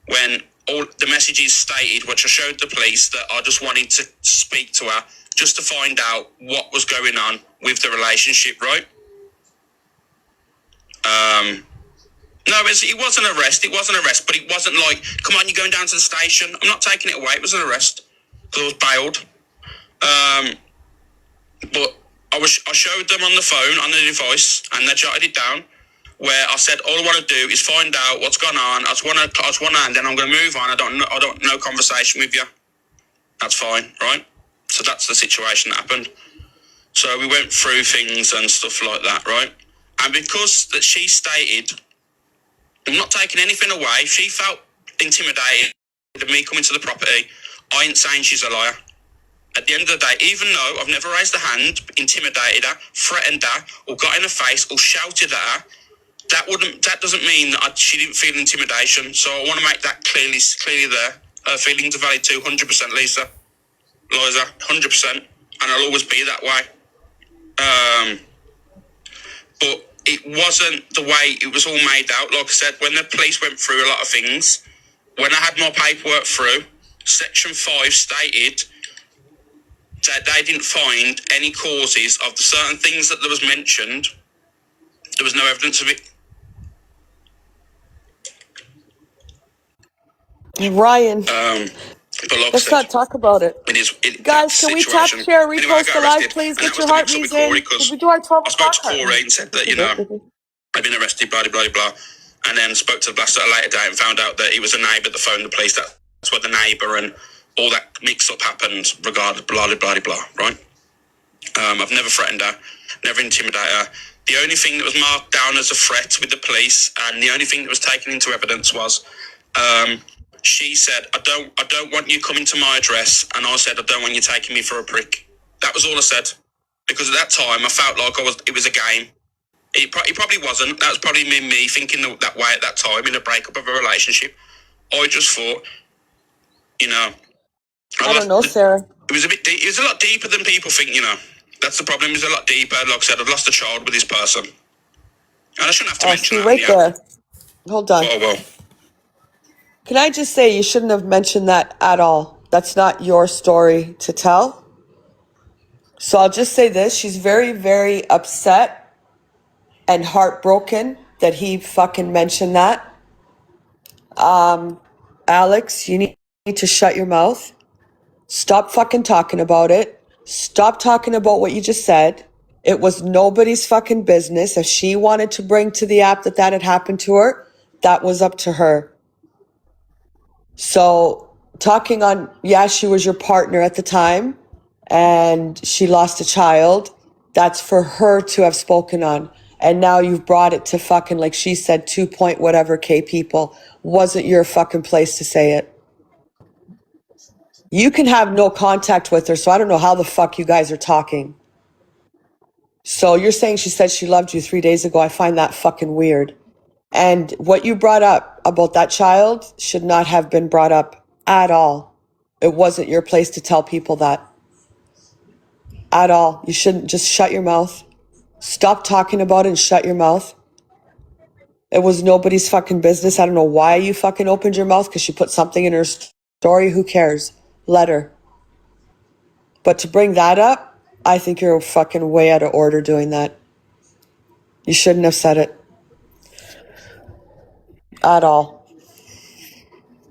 when all the messages stated, which I showed the police, that I just wanted to speak to her just to find out what was going on with the relationship, right? No, it was an arrest. It was an arrest, but it wasn't like, come on, you're going down to the station. I'm not taking it away. It was an arrest because I was bailed. But I showed them on the phone, on the device, and they jotted it down, where I said, all I want to do is find out what's gone on. I just want to, and then I'm going to move on. I don't no conversation with you. That's fine, right? So that's the situation that happened. So we went through things and stuff like that, right? And because that she stated, I'm not taking anything away, she felt intimidated of me coming to the property. I ain't saying she's a liar. At the end of the day, even though I've never raised a hand, intimidated her, threatened her, or got in her face, or shouted at her, that doesn't mean that she didn't feel intimidation. So I want to make that clearly there. Her feelings are valid too, 100%, Liza, 100%, and I'll always be that way. But it wasn't the way it was all made out. Like I said, when the police went through a lot of things, when I had my paperwork through, Section 5 stated that they didn't find any causes of the certain things that there was mentioned. There was no evidence of it. Ryan, but like let's not talk about it. Guys, can we tap, share, repost the live, please? Get your heartbeats in. Did we do our 12 o'clock? I spoke to Corey and said that, I'd been arrested, blah, blah, blah, and then spoke to the blaster at a later date and found out that he was a neighbour that phoned the police. That's where the neighbour and all that mix-up happened regarding blah, blah, blah, blah, right? I've never threatened her, never intimidated her. The only thing that was marked down as a threat with the police, and the only thing that was taken into evidence was she said, I don't want you coming to my address, and I said, I don't want you taking me for a prick. That was all I said. Because at that time, I felt like it was a game. It probably wasn't. That was probably me thinking that way at that time in a breakup of a relationship. I just thought, I don't know, Sarah. It was a bit deep. It was a lot deeper than people think, That's the problem. It was a lot deeper. Like I said, I've lost a child with this person. And I shouldn't have to mention that. Right there. Hold on. Oh, well. Can I just say you shouldn't have mentioned that at all. That's not your story to tell. So I'll just say this. She's very, very upset and heartbroken that he fucking mentioned that. Alex, you need to shut your mouth. Stop fucking talking about it. Stop talking about what you just said. It was nobody's fucking business. If she wanted to bring to the app that had happened to her, that was up to her. So talking on, she was your partner at the time and she lost a child. That's for her to have spoken on. And now you've brought it to fucking, like she said, 2 point whatever K people. Wasn't your fucking place to say it. You can have no contact with her, so I don't know how the fuck you guys are talking. So you're saying she said she loved you 3 days ago. I find that fucking weird. And what you brought up about that child should not have been brought up at all. It wasn't your place to tell people that. At all. You shouldn't. Just shut your mouth. Stop talking about it and shut your mouth. It was nobody's fucking business. I don't know why you fucking opened your mouth, because she put something in her story. Who cares? Let her. But to bring that up, I think you're fucking way out of order doing that. You shouldn't have said it. At all.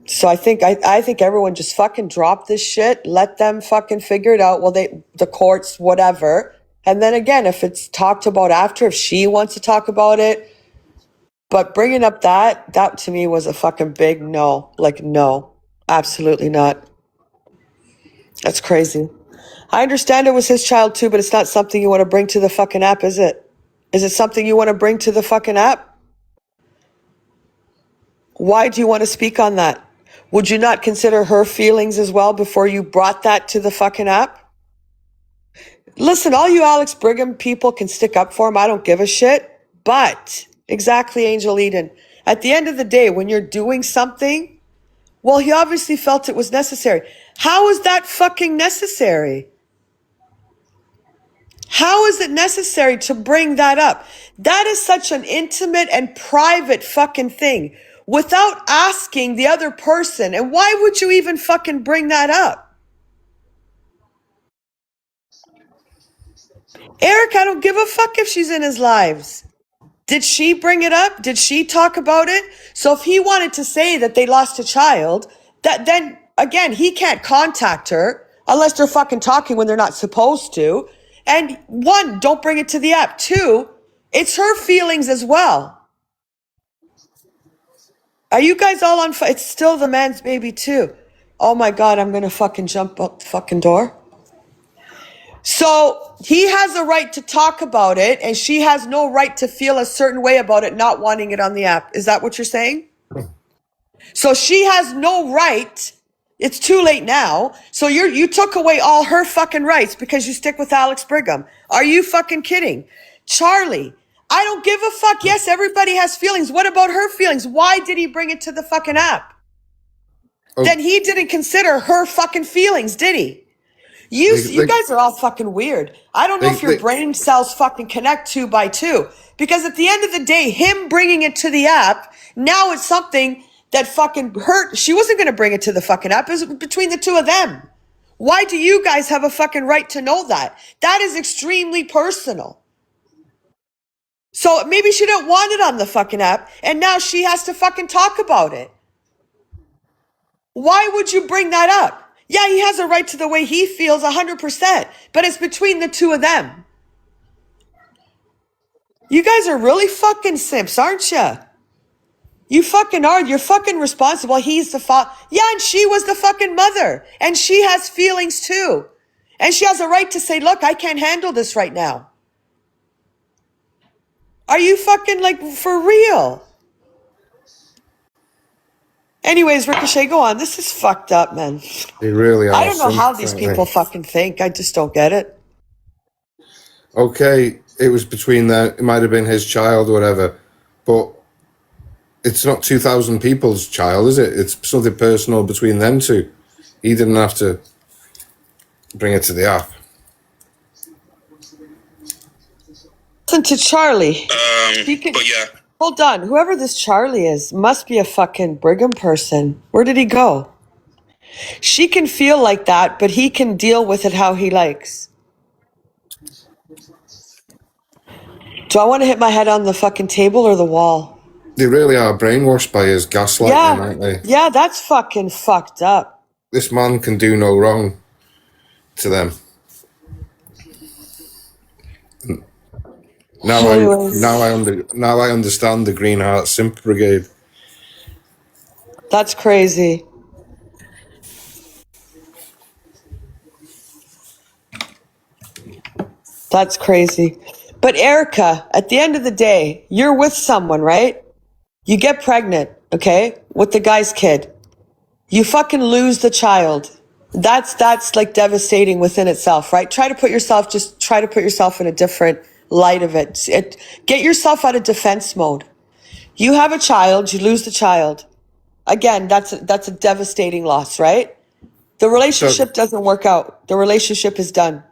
So I think everyone just fucking drop this shit. Let them fucking figure it out. Well, the courts, whatever. And then again, if it's talked about after, if she wants to talk about it. But bringing up that to me was a fucking big no. Like, no. Absolutely not. That's crazy. I understand it was his child too, but it's not something you want to bring to the fucking app, is it? Is it something you want to bring to the fucking app? Why do you want to speak on that? Would you not consider her feelings as well before you brought that to the fucking app? Listen, all you Alex Brigham people can stick up for him. I don't give a shit. But, exactly, Angel Eden. At the end of the day, when you're doing something, well, he obviously felt it was necessary. How is that fucking necessary? How is it necessary to bring that up? That is such an intimate and private fucking thing. without asking the other person. And why would you even fucking bring that up? Eric, I don't give a fuck if she's in his lives. Did she bring it up? Did she talk about it? So if he wanted to say that they lost a child, that then again, he can't contact her unless they're fucking talking when they're not supposed to. And one, don't bring it to the app. Two, it's her feelings as well. Are you guys all on? It's still the man's baby too. Oh my God, I'm gonna fucking jump out the fucking door. So he has a right to talk about it, and she has no right to feel a certain way about it, not wanting it on the app. Is that what you're saying? So she has no right. It's too late now. So you took away all her fucking rights because you stick with Alex Brigham. Are you fucking kidding? Charlie, I don't give a fuck. Yes, everybody has feelings. What about her feelings? Why did he bring it to the fucking app? Oh, Then he didn't consider her fucking feelings, did he? You guys are all fucking weird. I don't know if your brain cells fucking connect 2 by 2. Because at the end of the day, him bringing it to the app, now it's something that fucking hurt. She wasn't going to bring it to the fucking app. It was between the two of them. Why do you guys have a fucking right to know that? That is extremely personal. So maybe she didn't want it on the fucking app, and now she has to fucking talk about it. Why would you bring that up? Yeah, he has a right to the way he feels 100%, but it's between the two of them. You guys are really fucking simps, aren't you? You fucking are. You're fucking responsible. He's the father. Yeah, and she was the fucking mother. And she has feelings too. And she has a right to say, look, I can't handle this right now. Are you fucking like for real? Anyways, Ricochet, go on. This is fucked up, man. they really are. I don't know how these aren't people they? fucking think. I just don't get it. Okay, it was between them. It might have been his child or whatever, but it's not 2,000 people's child, is it? It's something personal between them two. He didn't have to bring it to the app. Listen to Charlie. But yeah, Hold on. Whoever this Charlie is must be a fucking Brigham person. Where did he go? She can feel like that, but he can deal with it how he likes. Do I want to hit my head on the fucking table or the wall? They really are brainwashed by his gaslighting, aren't they? Yeah, that's fucking fucked up. This man can do no wrong to them. Now I understand the Green Heart Simp Brigade. That's crazy. That's crazy. But Erica, at the end of the day, you're with someone, right? You get pregnant, okay, with the guy's kid. You fucking lose the child. That's like devastating within itself, right? Try to put yourself in a different light of it. Get yourself out of defense mode. You have a child, you lose the child. Again, that's a devastating loss, right? The relationship doesn't work out. The relationship is done.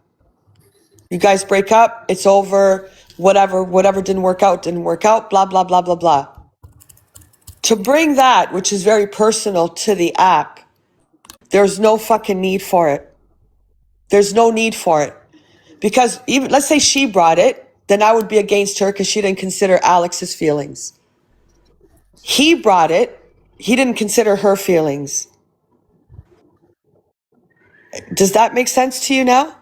You guys break up, it's over, whatever didn't work out, blah, blah, blah, blah, blah. To bring that, which is very personal, to the app, there's no fucking need for it. There's no need for it. Because even, let's say she brought it, then I would be against her because she didn't consider Alex's feelings. He brought it, he didn't consider her feelings. Does that make sense to you now?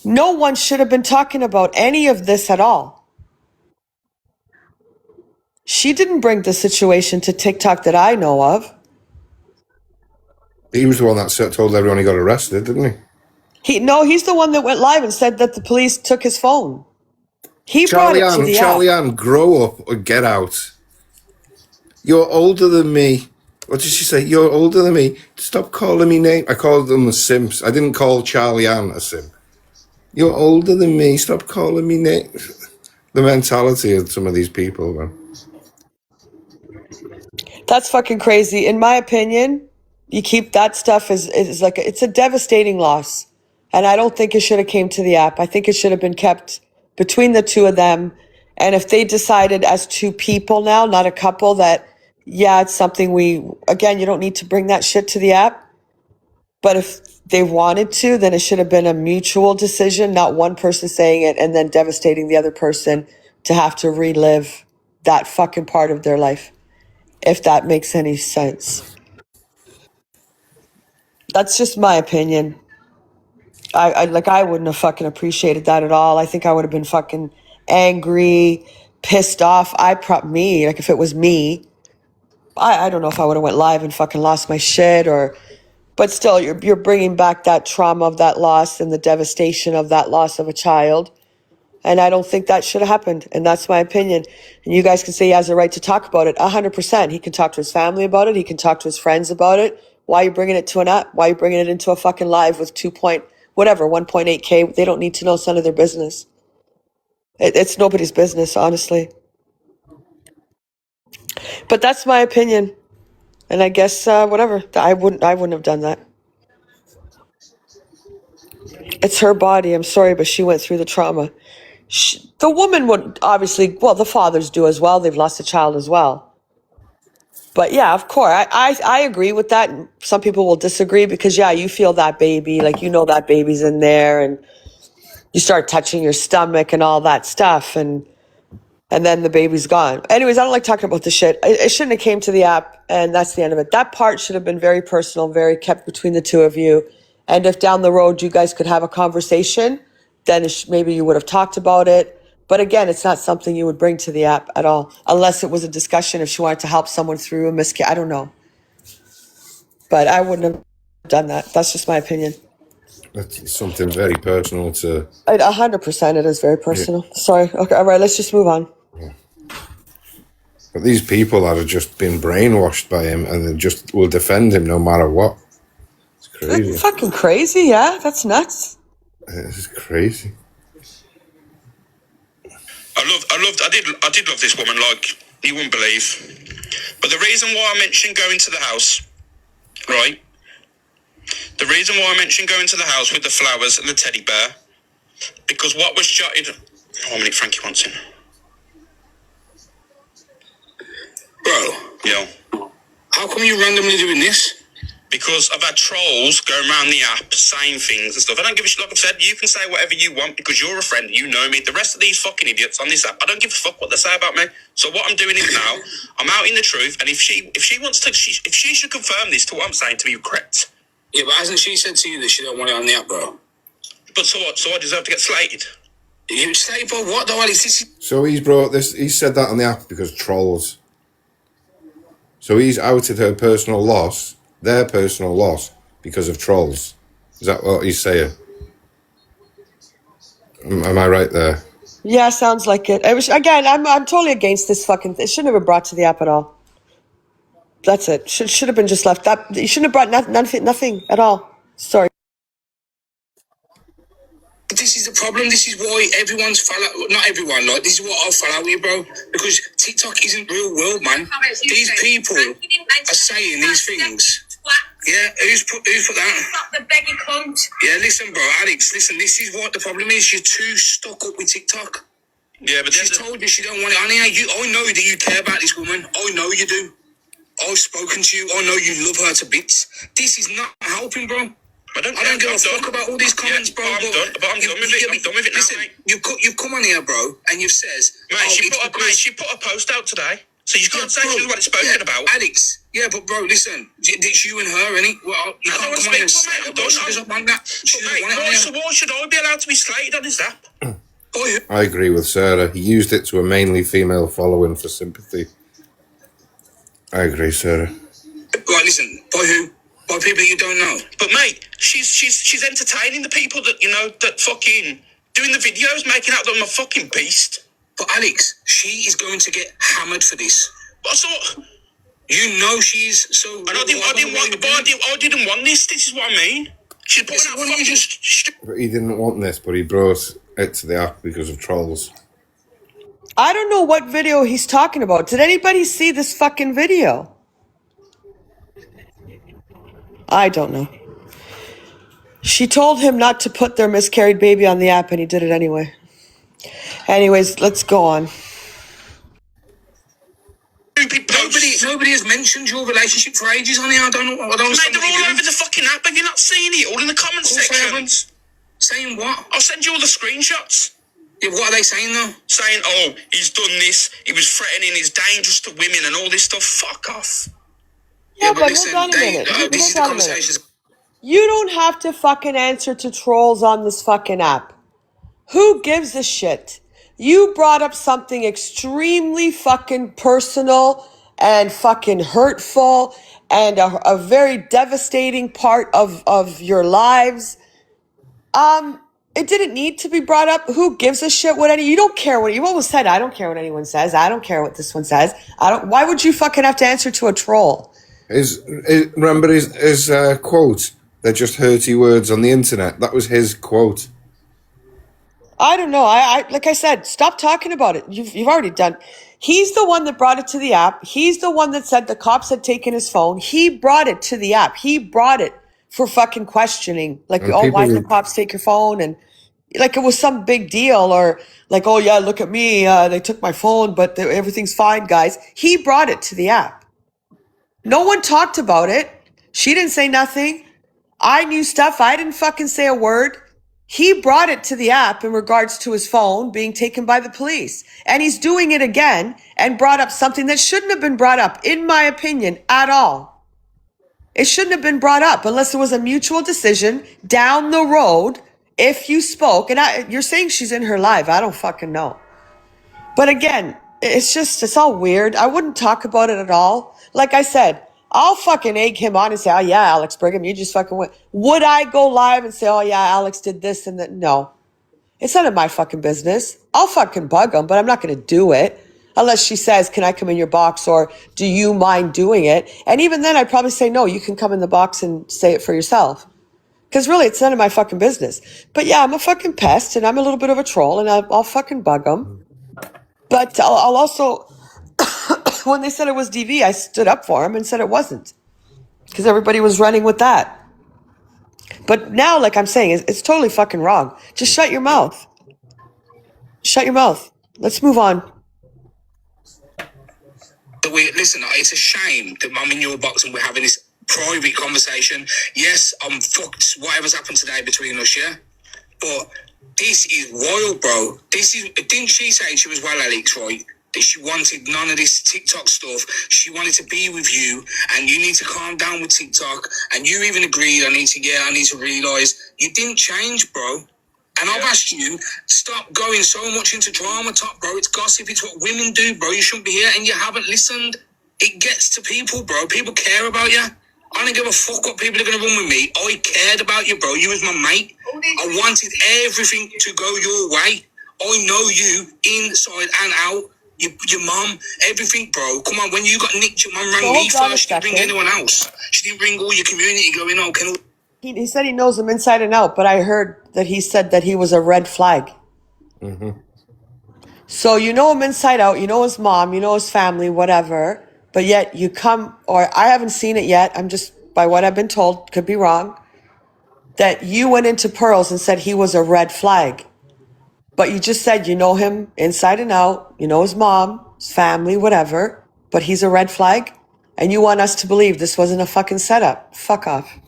No one should have been talking about any of this at all. She didn't bring the situation to TikTok that I know of. He was the one that told everyone he got arrested, didn't he? He's the one that went live and said that the police took his phone. He brought it to the Charlie app. Ann, grow up or get out. You're older than me. What did she say? You're older than me. Stop calling me name. I called them the simps. I didn't call Charlie Ann a simp. You're older than me. Stop calling me name. The mentality of some of these people, man. That's fucking crazy. In my opinion, you keep that stuff is like, it's a devastating loss. And I don't think it should have came to the app. I think it should have been kept between the two of them. And if they decided as two people now, not a couple, that yeah, it's something again, you don't need to bring that shit to the app. But if they wanted to, then it should have been a mutual decision, not one person saying it and then devastating the other person to have to relive that fucking part of their life, if that makes any sense. That's just my opinion. I wouldn't have fucking appreciated that at all. I think I would have been fucking angry, pissed off. Like if it was me, I don't know if I would have went live and fucking lost my shit but still you're bringing back that trauma of that loss and the devastation of that loss of a child. And I don't think that should have happened. And that's my opinion. And you guys can say he has a right to talk about it. 100%. He can talk to his family about it. He can talk to his friends about it. Why are you bringing it to an app? Why are you bringing it into a fucking live with 1.8K? They don't need to know. It's none of their business. It's nobody's business, honestly. But that's my opinion. And I guess, whatever. I wouldn't have done that. It's her body. I'm sorry, but she went through the trauma. The woman would obviously, well, the fathers do as well. They've lost a child as well. But yeah, of course, I agree with that. Some people will disagree because, yeah, you feel that baby, like you know that baby's in there and you start touching your stomach and all that stuff. And then the baby's gone. Anyways, I don't like talking about the shit. It shouldn't have came to the app, and that's the end of it. That part should have been very personal, very kept between the two of you. And if down the road you guys could have a conversation, then maybe you would have talked about it. But again, it's not something you would bring to the app at all, unless it was a discussion if she wanted to help someone through a miscarriage. I don't know. But I wouldn't have done that. That's just my opinion. That's something very personal to... 100% it is very personal. Yeah. Sorry. Okay, all right, let's just move on. Yeah. But these people that have just been brainwashed by him and they just will defend him no matter what. It's crazy. That's fucking crazy, yeah? That's nuts. It's crazy. I did love this woman like you wouldn't believe. But the reason why I mentioned going to the house, right? The reason why I mentioned going to the house with the flowers and the teddy bear, because what was jotted... Oh, 1 minute, Frankie wants in. Bro. Yo. How come you randomly doing this? Because I've had trolls going around the app saying things and stuff. I don't give a shit. Like I've said, you can say whatever you want because you're a friend. You know me. The rest of these fucking idiots on this app, I don't give a fuck what they say about me. So what I'm doing is now, I'm out in the truth. And if she wants to, if she should confirm this to what I'm saying to be correct. Yeah, but hasn't she said to you that she don't want it on the app, bro? But so what? So I deserve to get slated? You slated for what, though, Alex? So he's brought this... He said that on the app because trolls. So he's outed her personal loss, their personal loss, because of trolls. Is that what he's saying? Am I right there? Yeah, sounds like it. It was, again, I'm totally against this fucking... It shouldn't have been brought to the app at all. That's it. Should have been just left. That you shouldn't have brought nothing at all. Sorry. This is the problem. This is why everyone's not everyone, like, this is what I'll follow you, bro. Because TikTok isn't real world, man. These people are saying these things. Yeah, who's put that? The beggy cunt. Yeah, listen, bro, Alex, listen, this is what the problem is. You're too stuck up with TikTok. Yeah, but she's told you she don't want it on here. I know that you care about this woman. I know you do. I've spoken to you. I know you love her to bits. This is not helping, bro. I don't give a fuck about all these comments, bro. I'm done with it. I'm done with it now, listen, mate. You've come on here, bro, and you've says... Mate, she put a post out today. So you can't say she doesn't want it spoken about. Alex, yeah, but bro, listen, it's you and her, innit? Well, you can't come on here and say that, bro. She doesn't want that. So why should I be allowed to be slated on this app? I agree with Sarah. He used it to a mainly female following for sympathy. I agree, Sarah. Right, listen, by who? By people you don't know. But mate, she's entertaining the people that, you know, that fucking doing the videos, making out that I'm a fucking beast. But Alex, she is going to get hammered for this. But so you know she's so. And I didn't want this. This is what I mean. She's putting out fucking. But he didn't want this, but he brought it to the app because of trolls. I don't know what video he's talking about. Did anybody see this fucking video? I don't know. She told him not to put their miscarried baby on the app, and he did it anyway. Anyways, let's go on. Nobody has mentioned your relationship for ages on here. I don't Mate, understand they're what you're all doing. over the fucking app. Have you not seen it? All in the comments Of course I sections. Saying what? I'll send you all the screenshots. Yeah, what are they saying though? Saying, oh, he's done this, he was threatening, he's dangerous to women and all this stuff. Fuck off. Yeah, but listen, hold on a minute. this is the Hold on a minute. conversations. You don't have to fucking answer to trolls on this fucking app. Who gives a shit? You brought up something extremely fucking personal and fucking hurtful and a very devastating part of your lives. It didn't need to be brought up. Who gives a shit what you don't care what you always said. I don't care what anyone says. I don't care what this one says. Why would you fucking have to answer to a troll? Remember his quote? They're just hurty words on the internet. That was his quote. I don't know. I like I said, stop talking about it. You've already done. He's the one that brought it to the app. He's the one that said the cops had taken his phone. He brought it to the app. He brought it for fucking questioning. Like, oh, why did the cops take your phone? And like it was some big deal, or like, oh yeah, look at me. They took my phone, but everything's fine, guys. He brought it to the app. No one talked about it. She didn't say nothing. I knew stuff. I didn't fucking say a word. He brought it to the app in regards to his phone being taken by the police. And he's doing it again and brought up something that shouldn't have been brought up, in my opinion, at all. It shouldn't have been brought up unless it was a mutual decision down the road if you spoke. And you're saying she's in her live. I don't fucking know. But again, it's all weird. I wouldn't talk about it at all. Like I said, I'll fucking egg him on and say, oh yeah, Alex Brigham, you just fucking went. Would I go live and say, oh yeah, Alex did this and that? No. It's none of my fucking business. I'll fucking bug him, but I'm not going to do it. Unless she says, can I come in your box, or do you mind doing it? And even then I'd probably say, no, you can come in the box and say it for yourself. Because really, it's none of my fucking business. But yeah, I'm a fucking pest and I'm a little bit of a troll and I'll fucking bug him. But I'll also, when they said it was DV, I stood up for him and said it wasn't. Because everybody was running with that. But now, like I'm saying, it's totally fucking wrong. Just shut your mouth. Shut your mouth. Let's move on. Listen, it's a shame that I'm in your box and we're having this private conversation. Yes, I'm fucked. Whatever's happened today between us, yeah? But this is wild, bro. Didn't she say she was well, Alex, right? That she wanted none of this TikTok stuff. She wanted to be with you, and you need to calm down with TikTok. And you even agreed, I need to realise you didn't change, bro. And I've asked you, stop going so much into drama talk, bro. It's gossip. It's what women do, bro. You shouldn't be here, and you haven't listened. It gets to people, bro. People care about you. I don't give a fuck what people are going to run with me. I cared about you, bro. You was my mate. I wanted everything to go your way. I know you inside and out. Your mum, everything, bro. Come on, when you got nicked, your mum rang me first. She didn't ring anyone else. She didn't ring all your community going, oh, can... He said he knows him inside and out, but I heard that he said that he was a red flag. Mm-hmm. So you know him inside out, you know his mom, you know his family, whatever, but yet you come, or I haven't seen it yet, I'm just, by what I've been told, could be wrong, that you went into Pearls and said he was a red flag. But you just said you know him inside and out, you know his mom, his family, whatever, but he's a red flag, and you want us to believe this wasn't a fucking setup. Fuck off.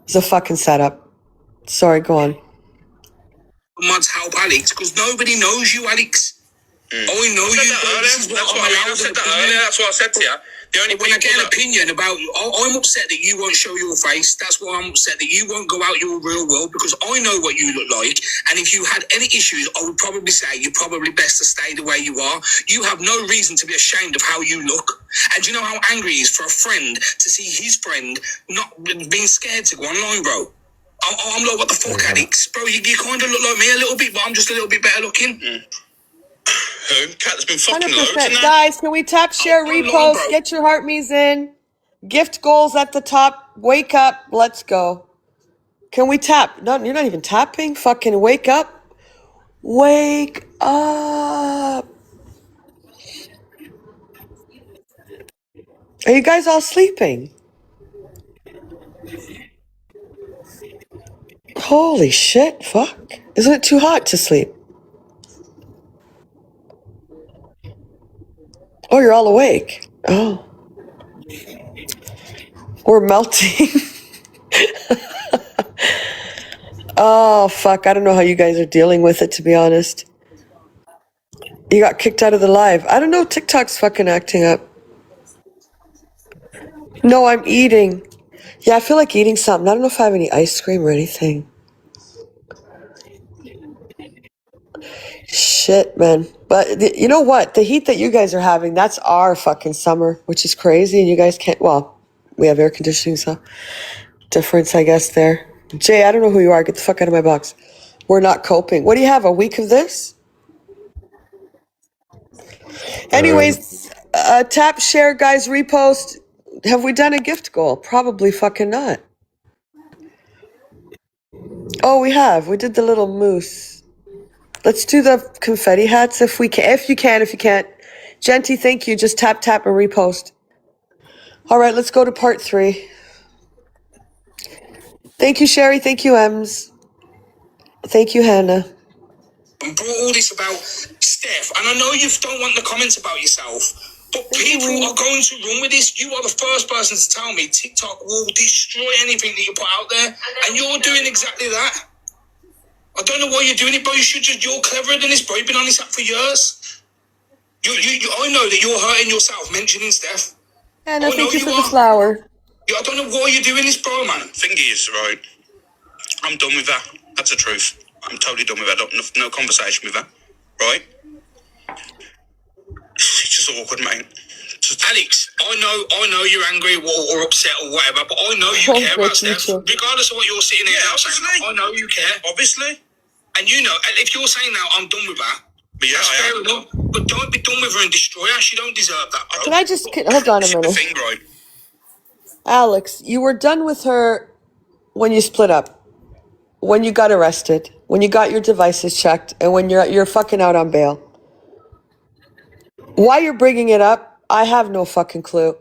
It's a fucking setup. Sorry, go on. Must help Alex, because nobody knows you, Alex. I know you. That's what I said that earlier. That's what I said to you. The only when I get an opinion about you, I'm upset that you won't show your face. That's why I'm upset that you won't go out your real world, because I know what you look like. And if you had any issues, I would probably say you're probably best to stay the way you are. You have no reason to be ashamed of how you look. And do you know how angry he is for a friend to see his friend not being scared to go online, bro? I'm like, what the fuck, Alex? Bro, you kind of look like me a little bit, but I'm just a little bit better looking. Cat's been fucking 100%. loads. Guys, can we tap, share, repost, get your heart me's in, gift goals at the top, wake up, let's go. Can we tap? No, you're not even tapping. Fucking wake up. Wake up. Are you guys all sleeping? Holy shit, fuck. Isn't it too hot to sleep? Oh, you're all awake. Oh. We're melting. Oh, fuck. I don't know how you guys are dealing with it, to be honest. You got kicked out of the live. I don't know. TikTok's fucking acting up. No, I'm eating. Yeah, I feel like eating something. I don't know if I have any ice cream or anything. Shit, man. But you know what? The heat that you guys are having, that's our fucking summer, which is crazy. And you guys can't, well, we have air conditioning, so difference, I guess, there. Jay, I don't know who you are. Get the fuck out of my box. We're not coping. What do you have? A week of this? Anyways, tap, share, guys, repost. Have we done a gift goal? Probably fucking not. Oh, we have. We did the little moose. Let's do the confetti hats if we can. If you can, if you can't. Genty, thank you. Just tap, tap, and repost. All right, let's go to part 3. Thank you, Sherry. Thank you, Ems. Thank you, Hannah. And brought all this about Steph, and I know you don't want the comments about yourself, but people are going to run with this. You are the first person to tell me TikTok will destroy anything that you put out there, and you're doing exactly that. I don't know why you're doing it, bro. You're cleverer than this, bro. You've been on this app for years. I know that you're hurting yourself mentioning Steph. Hannah, thank you for the flower. I don't know why you're doing this, bro, man. Thing is, right, I'm done with that. That's the truth. I'm totally done with that. No conversation with her, right? It's just awkward, mate. Alex, I know you're angry or upset or whatever, but I know you care about Steph. Regardless of what you're sitting here saying, I know you care. Obviously. And you know, if you're saying now, I'm done with her, but yeah, that's fair enough. But don't be done with her and destroy her. She don't deserve that, bro. Can I just, hold on a minute. Thing, right? Alex, you were done with her when you split up, when you got arrested, when you got your devices checked, and when you're fucking out on bail. Why you're bringing it up, I have no fucking clue.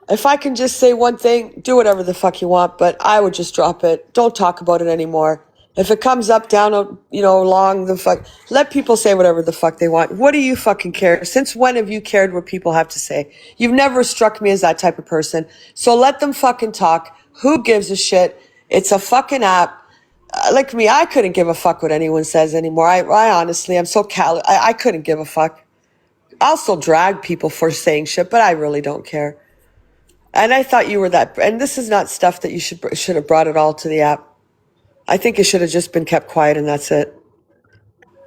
If I can just say one thing, do whatever the fuck you want, but I would just drop it. Don't talk about it anymore. If it comes up, down, along the fuck, let people say whatever the fuck they want. What do you fucking care? Since when have you cared what people have to say? You've never struck me as that type of person. So let them fucking talk. Who gives a shit? It's a fucking app. Like me, I couldn't give a fuck what anyone says anymore. I honestly, I'm so callous. I couldn't give a fuck. I'll still drag people for saying shit, but I really don't care. And I thought you were that. And this is not stuff that you should have brought it all to the app. I think it should have just been kept quiet, and that's it.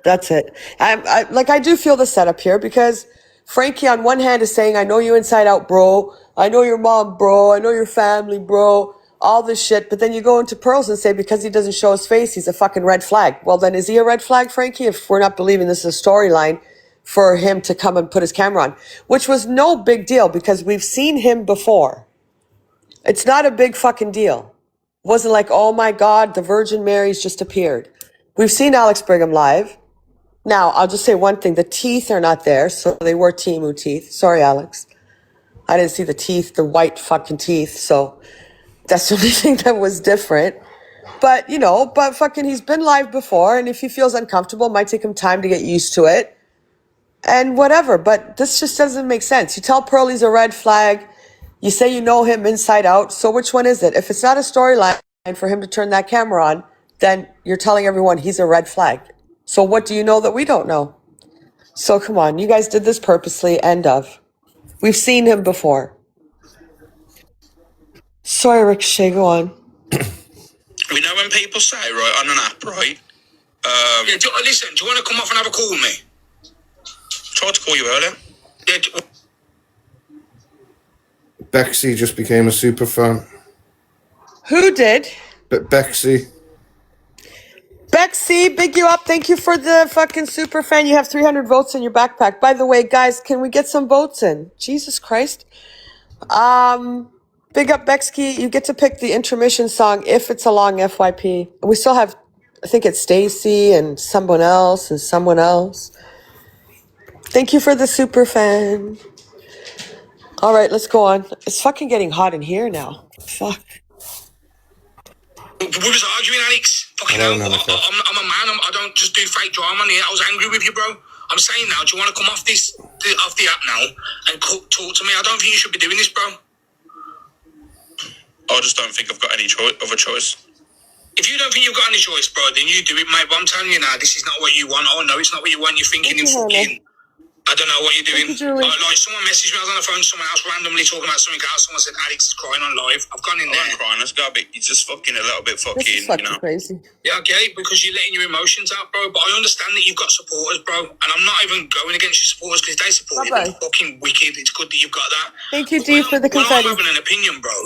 That's it. I do feel the setup here because Frankie on one hand is saying, I know you inside out, bro. I know your mom, bro. I know your family, bro. All this shit. But then you go into Pearls and say, because he doesn't show his face, he's a fucking red flag. Well, then is he a red flag, Frankie? If we're not believing this is a storyline for him to come and put his camera on, which was no big deal because we've seen him before. It's not a big fucking deal. It wasn't like, oh my God, the Virgin Mary's just appeared. We've seen Alex Brigham live. Now, I'll just say one thing. The teeth are not there, so they were Temu teeth. Sorry, Alex. I didn't see the teeth, the white fucking teeth, so that's the only thing that was different. But, fucking he's been live before, and if he feels uncomfortable, it might take him time to get used to it. And whatever, but this just doesn't make sense. You tell Pearl he's a red flag. You say you know him inside out. So which one is it? If it's not a storyline for him to turn that camera on, then you're telling everyone he's a red flag. So what do you know that we don't know? So come on, you guys did this purposely, end of. We've seen him before. Sorry, Ricochet, go on. We know when people say, right, on an app, right? Listen, do you want to come off and have a call with me? Tried to call you earlier. Yeah, Bexy just became a super fan. Who did? But Bexy, big you up. Thank you for the fucking super fan. You have 300 votes in your backpack. By the way, guys, can we get some votes in? Jesus Christ. Big up Bexy. You get to pick the intermission song if it's a long FYP. We still have, I think it's Stacy and someone else and someone else. Thank you for the super fan. All right, let's go on. It's fucking getting hot in here now. Fuck. we was arguing, Alex. Fucking hell. I'm a man. I don't just do fake drama on here. I was angry with you, bro. I'm saying now, do you want to come off off the app now and talk to me? I don't think you should be doing this, bro. I just don't think I've got any other choice. If you don't think you've got any choice, bro, then you do it, mate. But I'm telling you now, this is not what you want. Oh, no, it's not what you want. You're thinking in fucking... I don't know what you're doing. Like someone messaged me, I was on the phone to someone else randomly talking about something else. Someone said Alex is crying on live. I've gone in there. I'm crying. It's got to be. It's just fucking a little bit fucking. This is fucking crazy. Yeah, I get it because you're letting your emotions out, bro. But I understand that you've got supporters, bro. And I'm not even going against your supporters because they support you. They're fucking wicked. It's good that you've got that. Thank you, Dee, for the confetti. When I'm having an opinion, bro,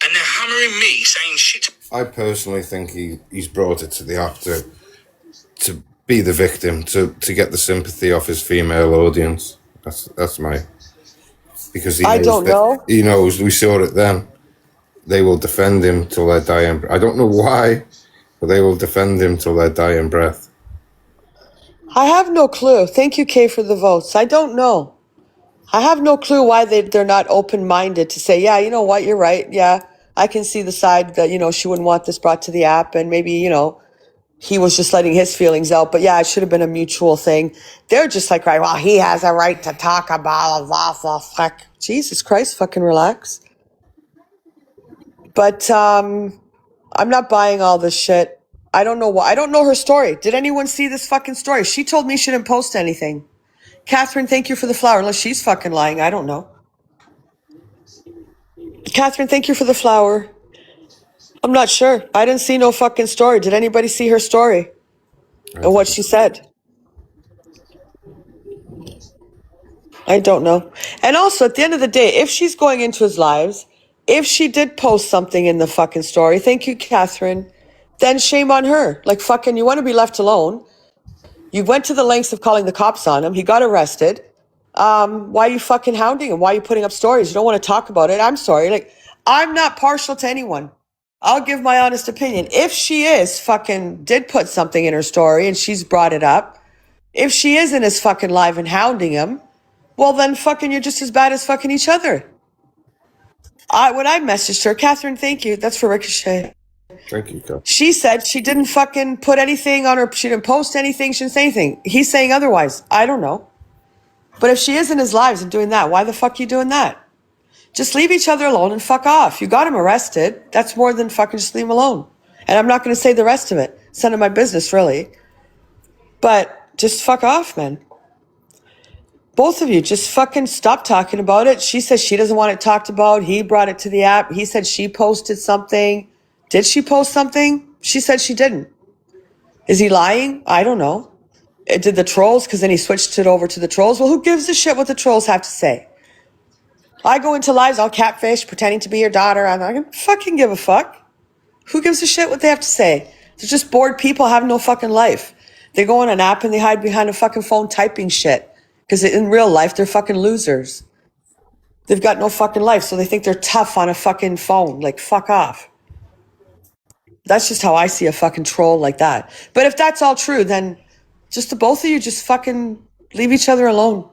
and they're hammering me, saying shit. I personally think he's brought it to the app to be the victim, to get the sympathy off his female audience. That's my... Because I don't know. He knows, we saw it then. They will defend him till their dying breath. I don't know why, but they will defend him till their dying breath. I have no clue. Thank you, Kay, for the votes. I don't know. I have no clue why they're not open-minded to say, yeah, you know what, you're right. Yeah, I can see the side that, you know, she wouldn't want this brought to the app, and maybe, you know, he was just letting his feelings out. But yeah, it should have been a mutual thing. They're just like, right, well, he has a right to talk about the fuck. Jesus Christ, fucking relax. But I'm not buying all this shit. I don't know why. I don't know her story. Did anyone see this fucking story? She told me she didn't post anything. Catherine, thank you for the flower. Unless she's fucking lying. I don't know. Catherine, thank you for the flower. I'm not sure. I didn't see no fucking story. Did anybody see her story? And what she said? I don't know. And also, at the end of the day, if she's going into his lives, if she did post something in the fucking story, thank you, Catherine, then shame on her. Like, fucking, you want to be left alone. You went to the lengths of calling the cops on him. He got arrested. Why are you fucking hounding him? Why are you putting up stories? You don't want to talk about it. I'm sorry. Like, I'm not partial to anyone. I'll give my honest opinion. If she did put something in her story and she's brought it up, if she is in his fucking live and hounding him, well then fucking you're just as bad as fucking each other. When I messaged her, Catherine, thank you. That's for Ricochet. Thank you, Kat. She said she didn't fucking put anything on her. She didn't post anything. She didn't say anything. He's saying otherwise. I don't know. But if she is in his lives and doing that, why the fuck are you doing that? Just leave each other alone and fuck off. You got him arrested. That's more than fucking just leave him alone. And I'm not going to say the rest of it. It's none of my business, really. But just fuck off, man. Both of you, just fucking stop talking about it. She says she doesn't want it talked about. He brought it to the app. He said she posted something. Did she post something? She said she didn't. Is he lying? I don't know. Did the trolls, because then he switched it over to the trolls. Well, who gives a shit what the trolls have to say? I go into lives all catfish, pretending to be your daughter. I'm not gonna fucking give a fuck. Who gives a shit what they have to say? They're just bored people having no fucking life. They go on an app and they hide behind a fucking phone typing shit. Because in real life, they're fucking losers. They've got no fucking life, so they think they're tough on a fucking phone. Like, fuck off. That's just how I see a fucking troll like that. But if that's all true, then just the both of you just fucking leave each other alone.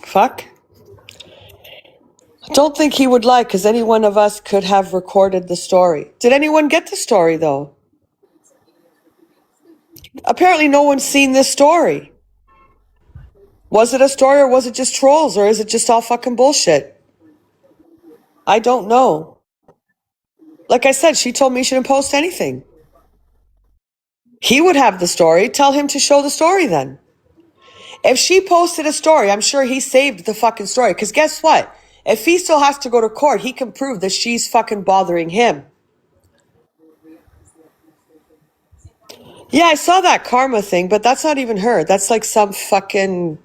Fuck. I don't think he would lie, because any one of us could have recorded the story. Did anyone get the story, though? Apparently no one's seen this story. Was it a story, or was it just trolls, or is it just all fucking bullshit? I don't know. Like I said, she told me she didn't post anything. He would have the story. Tell him to show the story then. If she posted a story, I'm sure he saved the fucking story. Because guess what? If he still has to go to court, he can prove that she's fucking bothering him. Yeah, I saw that karma thing, but that's not even her. That's like some fucking...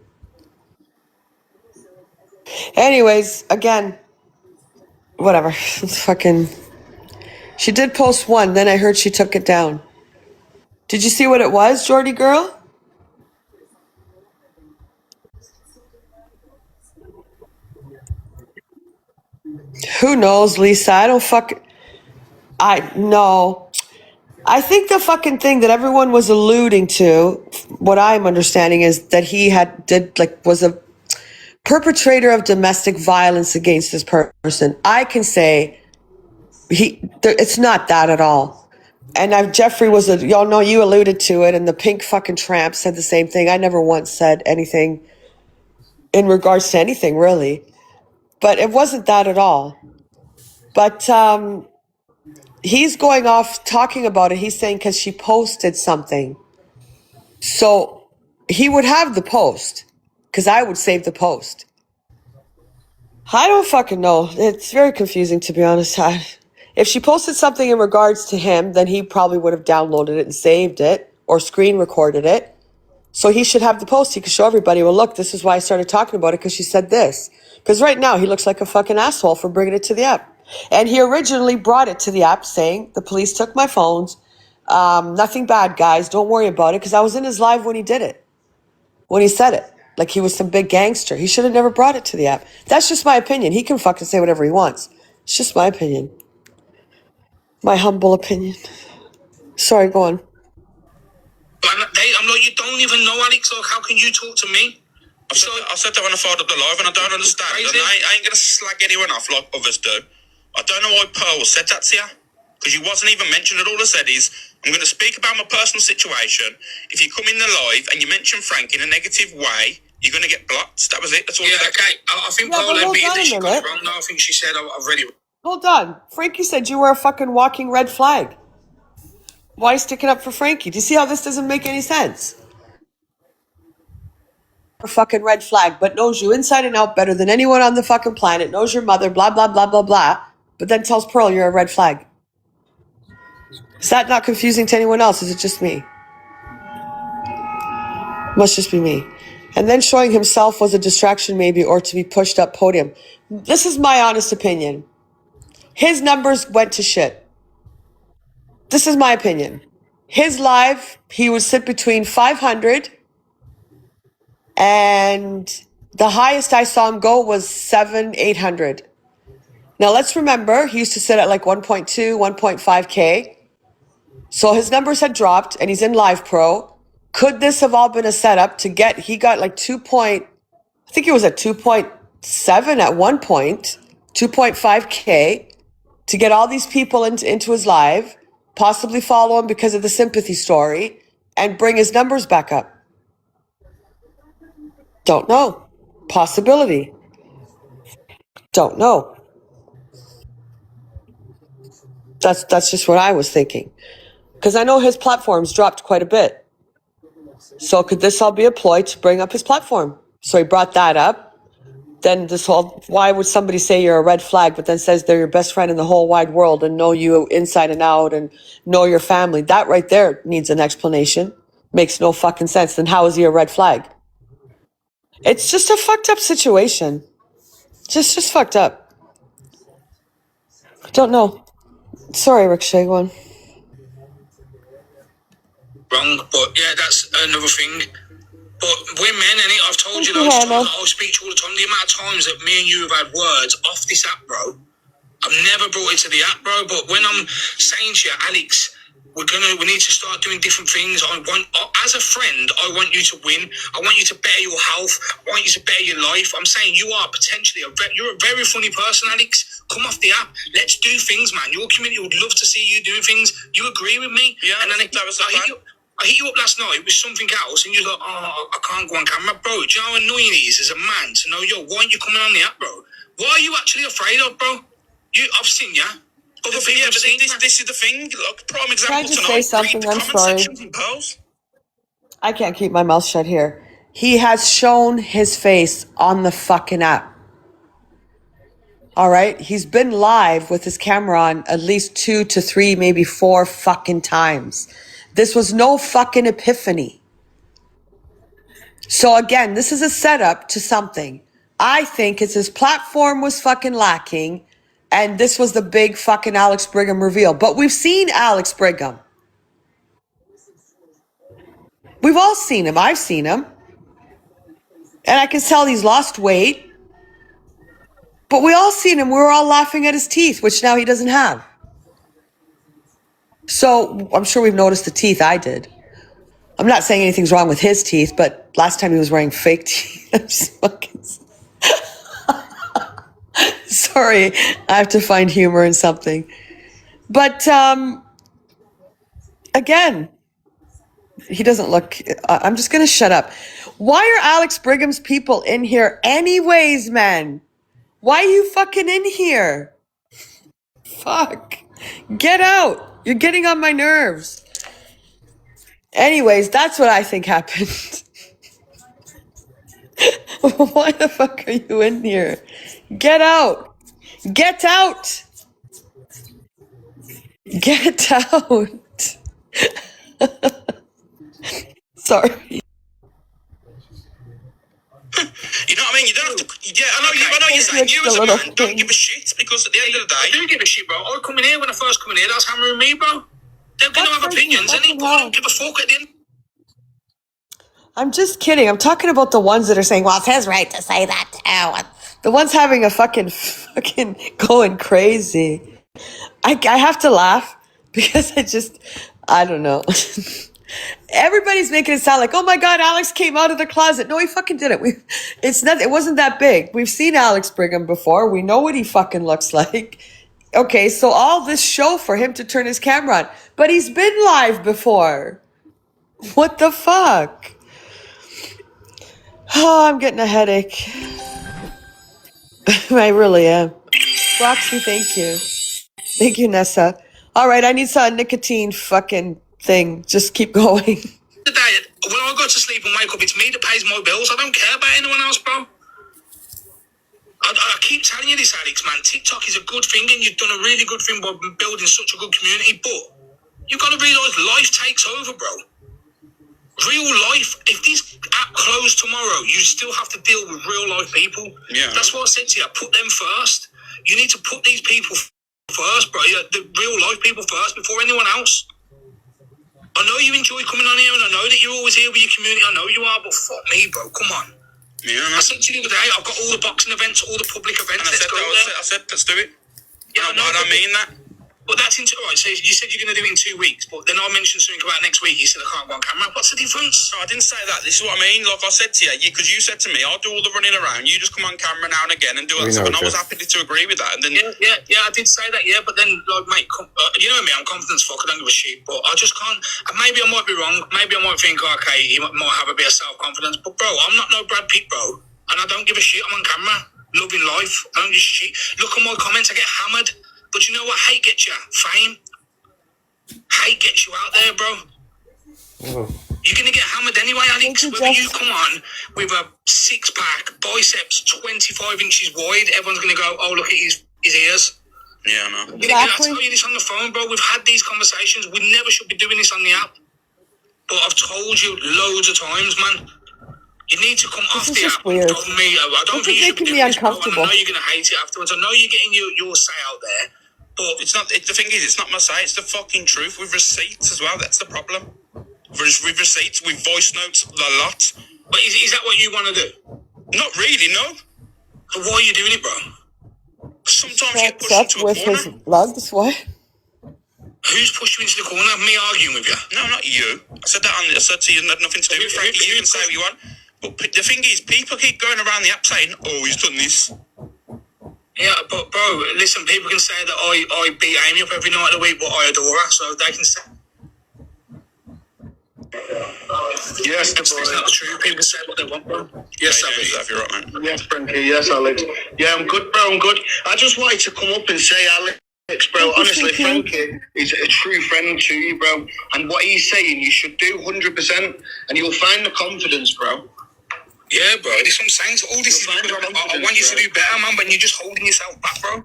Anyways, again, whatever. It's fucking... She did post one, then I heard she took it down. Did you see what it was, Jordy girl? Who knows, Lisa? I don't fucking... No. I think the fucking thing that everyone was alluding to, what I'm understanding, is that he was a perpetrator of domestic violence against this person. I can say it's not that at all. And Jeffrey y'all know you alluded to it, and the pink fucking tramp said the same thing. I never once said anything in regards to anything, really. But it wasn't that at all. But he's going off talking about it. He's saying because she posted something. So he would have the post because I would save the post. I don't fucking know. It's very confusing, to be honest. If she posted something in regards to him, then he probably would have downloaded it and saved it or screen recorded it. So he should have the post. He could show everybody, well, look, this is why I started talking about it, because she said this. Because right now he looks like a fucking asshole for bringing it to the app. And he originally brought it to the app saying, the police took my phones. Nothing bad, guys. Don't worry about it. Because I was in his live when he did it. When he said it. Like he was some big gangster. He should have never brought it to the app. That's just my opinion. He can fucking say whatever he wants. It's just my opinion. My humble opinion. Sorry, go on. I'm like, you don't even know, Alex. Like, how can you talk to me? I said that when I fired up the live, and I don't understand. And I ain't gonna slag anyone off like others do. I don't know why Pearl said that to you, because you wasn't even mentioned it. All I said is, I'm going to speak about my personal situation. If you come in the live and you mention Frank in a negative way, you're going to get blocked. That was it. That's all. Yeah, okay. I think Pearl admitted that she got it wrong. No, I think she said, I've read it. Hold on. Frankie said you were a fucking walking red flag. Why sticking up for Frankie? Do you see how this doesn't make any sense? A fucking red flag, but knows you inside and out better than anyone on the fucking planet, knows your mother, blah, blah, blah, blah, blah, but then tells Pearl you're a red flag. Is that not confusing to anyone else? Is it just me? Must just be me. And then showing himself was a distraction maybe, or to be pushed up podium. This is my honest opinion. His numbers went to shit. This is my opinion. His live, he would sit between 500 and the highest I saw him go was 800. Now let's remember, he used to sit at like 1.2, 1.5K. So his numbers had dropped and he's in Live Pro. Could this have all been a setup to get, he got like I think he was at 2.7 at one point, 2.5K, to get all these people into his live, possibly follow him because of the sympathy story, and bring his numbers back up. Don't know. Possibility. Don't know. That's just what I was thinking. Because I know his platform's dropped quite a bit. So could this all be a ploy to bring up his platform? So he brought that up. Then this whole, why would somebody say you're a red flag, but then says they're your best friend in the whole wide world and know you inside and out and know your family? That right there needs an explanation. Makes no fucking sense. Then how is he a red flag? It's just a fucked up situation. Just fucked up. I don't know. Sorry, Rickshay, go on. Wrong, but yeah, that's another thing. But women, and I've told you those times, I'll speak to you all the time. The amount of times that me and you have had words off this app, bro. I've never brought it to the app, bro. But when I'm saying to you, Alex, we need to start doing different things. As a friend, I want you to win. I want you to better your health. I want you to better your life. I'm saying you are potentially you're a very funny person, Alex. Come off the app. Let's do things, man. Your community would love to see you doing things. You agree with me? Yeah, and then that was the plan. I hit you up last night with something else, and you're like, oh, I can't go on camera. Bro, do you know how annoying it is as a man to know, yo, why aren't you coming on the app, bro? What are you actually afraid of, bro? I've seen ya. Other people have seen this is the thing. Look, prime example Can I just tonight. say something? Read the I'm comment sorry. section from Pearls. I can't keep my mouth shut here. He has shown his face on the fucking app. All right? He's been live with his camera on at least 2 to 3, maybe 4 fucking times. This was no fucking epiphany. So again, this is a setup to something. I think it's his platform was fucking lacking, and this was the big fucking Alex Brigham reveal. But we've seen Alex Brigham. We've all seen him. I've seen him. And I can tell he's lost weight. But we all seen him. We were all laughing at his teeth, which now he doesn't have. So I'm sure we've noticed the teeth. I did. I'm not saying anything's wrong with his teeth, but last time he was wearing fake teeth. I'm just fucking... Sorry, I have to find humor in something. But again, he doesn't look... I'm just going to shut up. Why are Alex Brigham's people in here anyways, man? Why are you fucking in here? Fuck. Get out. You're getting on my nerves. Anyways, that's what I think happened. Why the fuck are you in here? Get out. Get out. Get out. Sorry. You know what I mean? You don't have to. Yeah, I know you're saying you as a man don't give a shit because at the end of the I day, do give a shit, bro. I come in here when I first come in here. That's hammering me, bro. They're gonna have opinions, and but I don't give a fuck at the end. I'm just kidding. I'm talking about the ones that are saying, well, it's his right to say that too. The ones having a fucking going crazy. I have to laugh because I don't know. Everybody's making it sound like, oh my God, Alex came out of the closet. No, he fucking didn't. It wasn't that big. We've seen Alex Brigham before. We know what he fucking looks like. Okay, so all this show for him to turn his camera on. But he's been live before. What the fuck? Oh, I'm getting a headache. I really am. Roxy, thank you. Thank you, Nessa. All right, I need some nicotine fucking thing. Just keep going. The day when I go to sleep and wake up, it's me that pays my bills. I don't care about anyone else, bro. I keep telling you this, Alex, man. TikTok is a good thing, and you've done a really good thing by building such a good community. But you've got to realise life takes over, bro. Real life. If this app closed tomorrow, you still have to deal with real life people. Yeah. That's what I said to you. Put them first. You need to put these people first, bro. The real life people first before anyone else. I know you enjoy coming on here, and I know that you're always here with your community. I know you are, but fuck me, bro. Come on. yeah, I said to you the other day, I've got all the boxing events, all the public events. and I said, let's do it. Yeah, I don't mean that. But that's into right. So you said you're going to do it in 2 weeks, but then I mentioned something about next week. You said I can't go on camera. What's the difference? No, I didn't say that. This is what I mean. Like I said to you, because you said to me, I'll do all the running around. You just come on camera now and again and do We that stuff. know, And I was Jeff. happy to agree with that. And then Yeah, I did say that. Yeah, but then like, mate, you know me, I'm confident as fuck. I don't give a shit, but I just can't. And maybe I might be wrong. Maybe I might think, okay, he might have a bit of self confidence. But bro, I'm not no Brad Pitt, bro, and I don't give a shit. I'm on camera, loving life. I don't give a shit. Look at my comments. I get hammered. But you know what? Hate gets you fame. Hate gets you out there, bro. Oh. You're going to get hammered anyway, Alex. Thank you, Whether Jeff. you come on with a six-pack, biceps 25 inches wide, everyone's going to go, oh, look at his ears. yeah, I know. I tell you this on the phone, bro. We've had these conversations. We never should be doing this on the app. But I've told you loads of times, man. You need to come off is the just app. weird. Tell me, I don't This think is you should be making me doing this, bro, and uncomfortable. I know you're going to hate it afterwards. I know you're getting your say out there. But It's not. The thing is, it's not my say. It's the fucking truth. With receipts as well. That's the problem. With receipts, with voice notes, a lot. But is that what you want to do? Not really, no. So why are you doing it, bro? Sometimes you get What's pushed up into a with corner. his lugs? What? Who's pushed you into the corner? Me arguing with you? No, not you. I said that on. I said to you, it had nothing to do with Frankie. You can say what you want. But the thing is, people keep going around the app saying, "Oh, he's done this." Yeah, but bro, listen, people can say that I beat Amy up every night of the week, but I adore her, so they can say. Yes, the It's not boy. true. People can say what they want, bro. Yes, Yeah, Savage. yeah, you're right, man. Yes, Frankie. Yes, Alex. Yeah, I'm good, bro. I'm good. I just wanted to come up and say, Alex, bro, honestly, Frankie is a true friend to you, bro. And what he's saying, you should do 100%, and you'll find the confidence, bro. Yeah, bro. This is what I'm saying. So all this is. I want you to do better, man. When you're just holding yourself back, bro.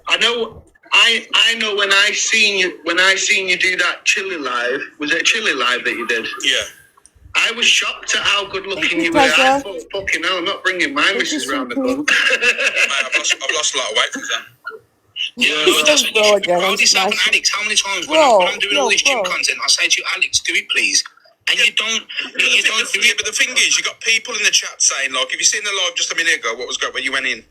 I know. I know when I seen you do that Chili live. Was it a Chili live that you did? Yeah. I was shocked at how good looking you, you were. I Tessa. thought, fucking hell, I'm not bringing my missus you, round the sweetie. club. Mate, I've lost a lot of weight since then. Yeah, no, that's what you Bro, should be again, proud I'm of yourself. And smashing. Alex, how many times Bro, when I'm doing all this gym bro. content, I say to you, Alex, do it, please. And you don't do Yeah, it. but the thing is, you got people in the chat saying, like, if you seen the live just a minute ago, what was going when you went in?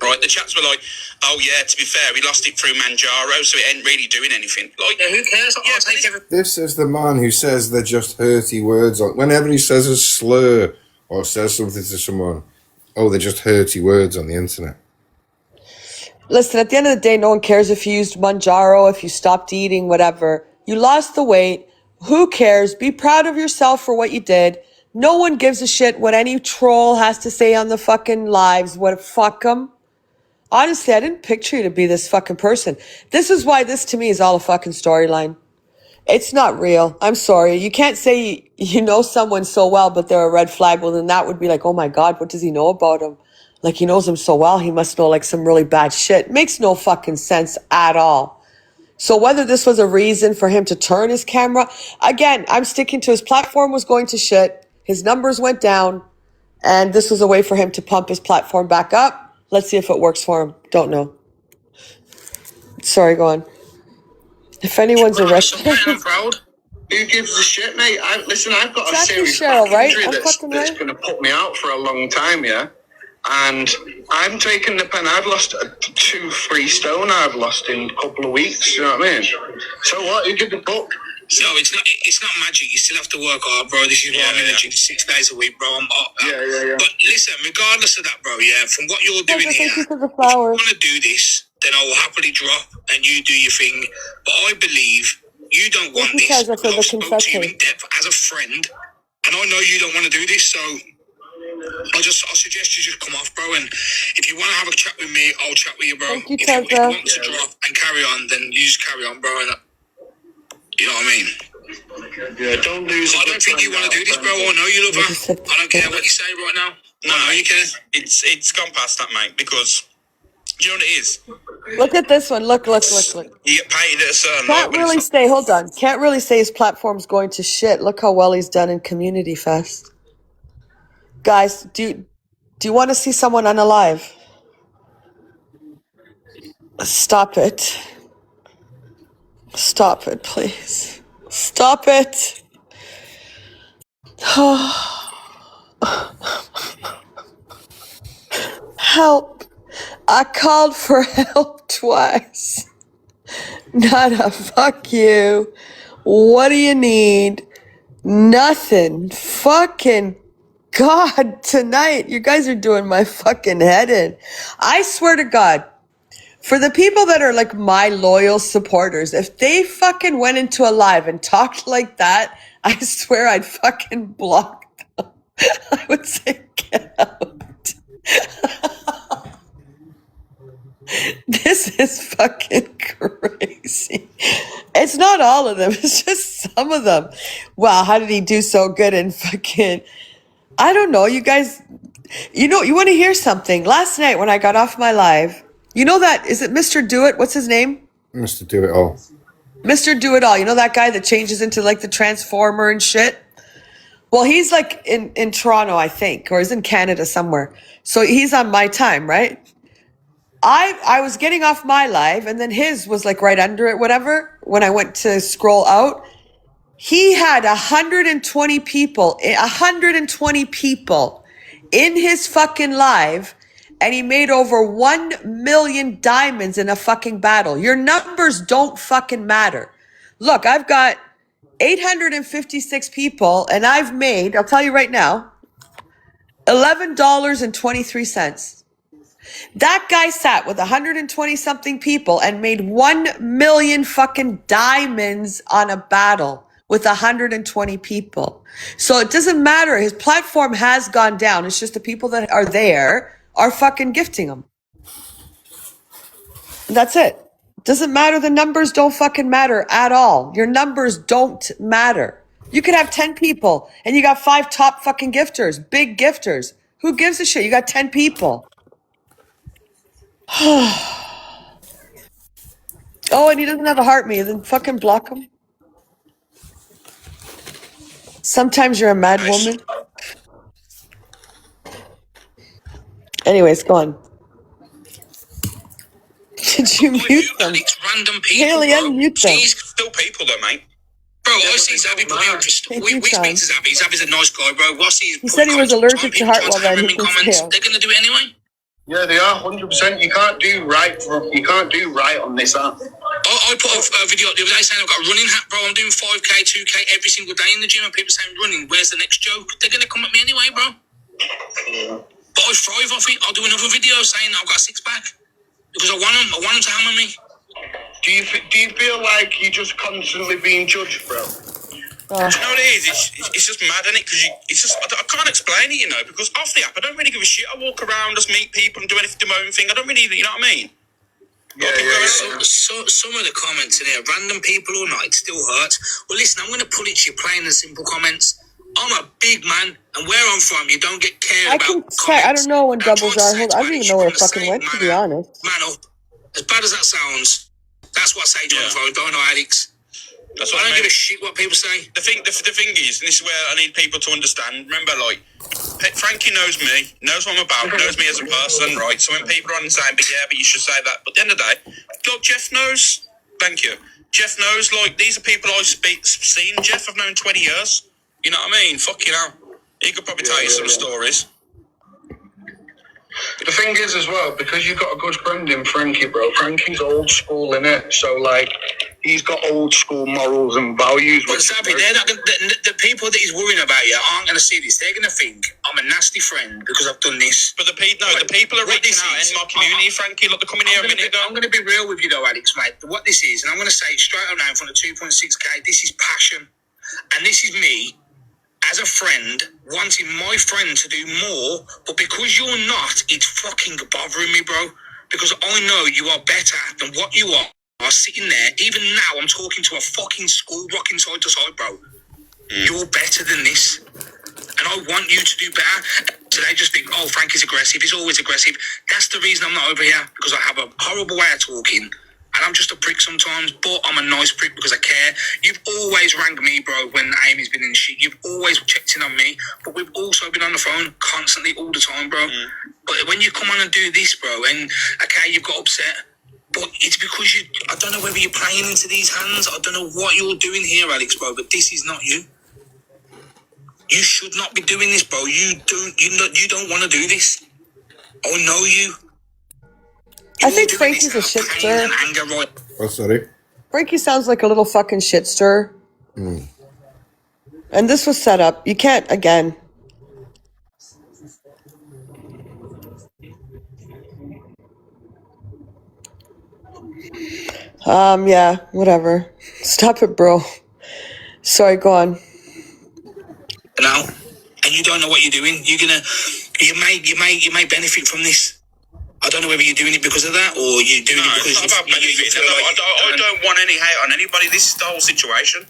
Right, the chats were like, "Oh yeah, to be fair, he lost it through Manjaro, so it ain't really doing anything." Like, Yeah, who cares? Yeah, I'll take everything. This is the man who says they're just hurty words. Whenever he says a slur or says something to someone, oh, they're just hurty words on the internet. Listen, at the end of the day, no one cares if you used Manjaro, if you stopped eating, whatever. You lost the weight. Who cares? Be proud of yourself for what you did. No one gives a shit what any troll has to say on the fucking lives. What, fuck them. Honestly, I didn't picture you to be this fucking person. This is why this to me is all a fucking storyline. It's not real. I'm sorry. You can't say you know someone so well, but they're a red flag. Well, then that would be like, oh my God, what does he know about him? Like, he knows him so well, he must know like some really bad shit. Makes no fucking sense at all. So whether this was a reason for him to turn his camera, again, I'm sticking to his platform was going to shit. His numbers went down, and this was a way for him to pump his platform back up. Let's see if it works for him. Don't know. Sorry, go on. If anyone's arrested. I'm proud. Who gives a shit, mate? Listen, I've got Exactly, a serious Cheryl, back right? injury I'm that's fucking right. going to put me out for a long time, yeah? And I'm taking the pen. I've lost 2-3 stone. I've lost in a couple of weeks. You know what I mean? So what? Who did the book? No, it's not. It's not magic. You still have to work hard, bro. This is why I'm in the gym 6 days a week, bro. Yeah. But listen, regardless of that, bro. Yeah, from what you're doing Thank here, you for the if you flowers. want to do this, then I will happily drop and you do your thing. But I believe you don't want you, this. Tessa, for the I've spoke to you confession. in depth as a friend, and I know you don't want to do this. So I suggest you just come off, bro. And if you want to have a chat with me, I'll chat with you, bro. Thank you, If you Tessa. want to drop and carry on, then you just carry on, bro. And you know what I mean? Yeah, don't lose. I don't think you want to do this, bro. I know you love her. I don't care what you say right now. No, you care. It's gone past that, mate, because do you know what it is? Look at this one. Look. You get paid at a certain Can't level. really say, hold on. Can't really say his platform's going to shit. Look how well he's done in Community Fest. Guys, do you want to see someone unalive? Stop it. Stop it, please. Stop it. Help. I called for help twice. Not a fuck you. What do you need? Nothing. Fucking God, tonight, you guys are doing my fucking head in. I swear to God, for the people that are like my loyal supporters, if they fucking went into a live and talked like that, I swear I'd fucking block them. I would say, get out. This is fucking crazy. It's not all of them. It's just some of them. Wow, how did he do so good in fucking... I don't know, you guys... You know, you want to hear something? Last night when I got off my live, you know that... Is it Mr. Do It? What's his name? Mr. Do It All. Mr. Do It All. You know that guy that changes into like the Transformer and shit? Well, he's like in Toronto, I think, or he's in Canada somewhere. So he's on my time, right? I was getting off my live, and then his was like right under it, whatever. When I went to scroll out, he had 120 people in his fucking live, and he made over 1 million diamonds in a fucking battle. Your numbers don't fucking matter. Look, I've got 856 people, and I've made, I'll tell you right now, $11.23. That guy sat with 120 something people and made 1 million fucking diamonds on a battle with 120 people. So it doesn't matter. His platform has gone down. It's just the people that are there are fucking gifting him. That's it. Doesn't matter. The numbers don't fucking matter at all. Your numbers don't matter. You could have 10 people and you got 5 top fucking gifters, big gifters. Who gives a shit? You got 10 people. Oh, and he doesn't have a heart me. Then fucking block him. Sometimes you're a mad woman. Anyways, go on. Did you mute them? It's random people, Haley, unmute them. She's Still people though, mate. Bro, I see Zabby put me up for Thank we you, speak John. to Zabby. Zabby's a nice guy, bro. He said he was allergic to heart well, then he can comments. stay. They're gonna do it anyway. Yeah, they are 100%. You can't do right. You can't do right on this app. I put a video up the other day saying I've got a running hat, bro. I'm doing 5K, 2K every single day in the gym, and people saying running. Where's the next joke? They're gonna come at me anyway, bro. But I thrive off it. I'll do another video saying I've got a 6-pack because I want them. I want them to hammer me. Do you feel like you're just constantly being judged, bro? Do you know what it is? It's just mad, isn't it? Because it's just I can't explain it, you know. Because off the app, I don't really give a shit. I walk around, just meet people, and do anything, do my own thing. I don't really, you know what I mean? Some of the comments in here, random people or not, it still hurts. Well, listen, I'm going to put it to you plain and simple comments. I'm a big man, and where I'm from, you don't get cared about. I can check. I don't know when doubles are. Hold, I don't even know where it fucking went, to be honest. Man up. As bad as that sounds, that's what I say to you on the phone, don't I, Alex? That's what I don't give a shit what people say. The thing is, and this is where I need people to understand. Remember, like, Frankie knows me, knows what I'm about, knows me as a person, right? So when people are on saying, but you should say that. But at the end of the day, God, Jeff knows. Thank you. Jeff knows, like, these are people I've seen. Jeff, I've known 20 years. You know what I mean? Fucking hell. He could probably tell you some stories. The thing is as well, because you've got a good friend in Frankie, bro. Frankie's old school, innit? So, like, he's got old school morals and values. But Zabby, the people that he's worrying about you aren't going to see this. They're going to think, I'm a nasty friend because I've done this. But the people are reaching out in my community, Frankie. Look, they're coming here a minute ago. I'm going to be real with you, though, Alex, mate. What this is, and I'm going to say it straight out now in front of 2.6K, this is passion. And this is me, as a friend, wanting my friend to do more, but because you're not, it's fucking bothering me, bro. Because I know you are better than what you are sitting there. Even now, I'm talking to a fucking school rocking side to side, bro. You're better than this. And I want you to do better. So they just think, oh, Frank is aggressive. He's always aggressive. That's the reason I'm not over here, because I have a horrible way of talking. And I'm just a prick sometimes, but I'm a nice prick because I care. You've always rang me, bro, when Amy's been in shit. You've always checked in on me. But we've also been on the phone constantly all the time, bro. But when you come on and do this, bro, and, okay, you've got upset, but it's because I don't know whether you're playing into these hands. I don't know what you're doing here, Alex, bro, but this is not you. You should not be doing this, bro. You don't want to do this. I know you. I think Frankie's a shit stirrer. Oh, sorry. Frankie sounds like a little fucking shit stirrer. And this was set up. You can't, again. Yeah, whatever. Stop it, bro. Sorry, go on. Now, and you don't know what you're doing. You may benefit from this. I don't know whether you're doing it because of that or you're doing it because it's not about benefits. I don't want any hate on anybody. This is the whole situation.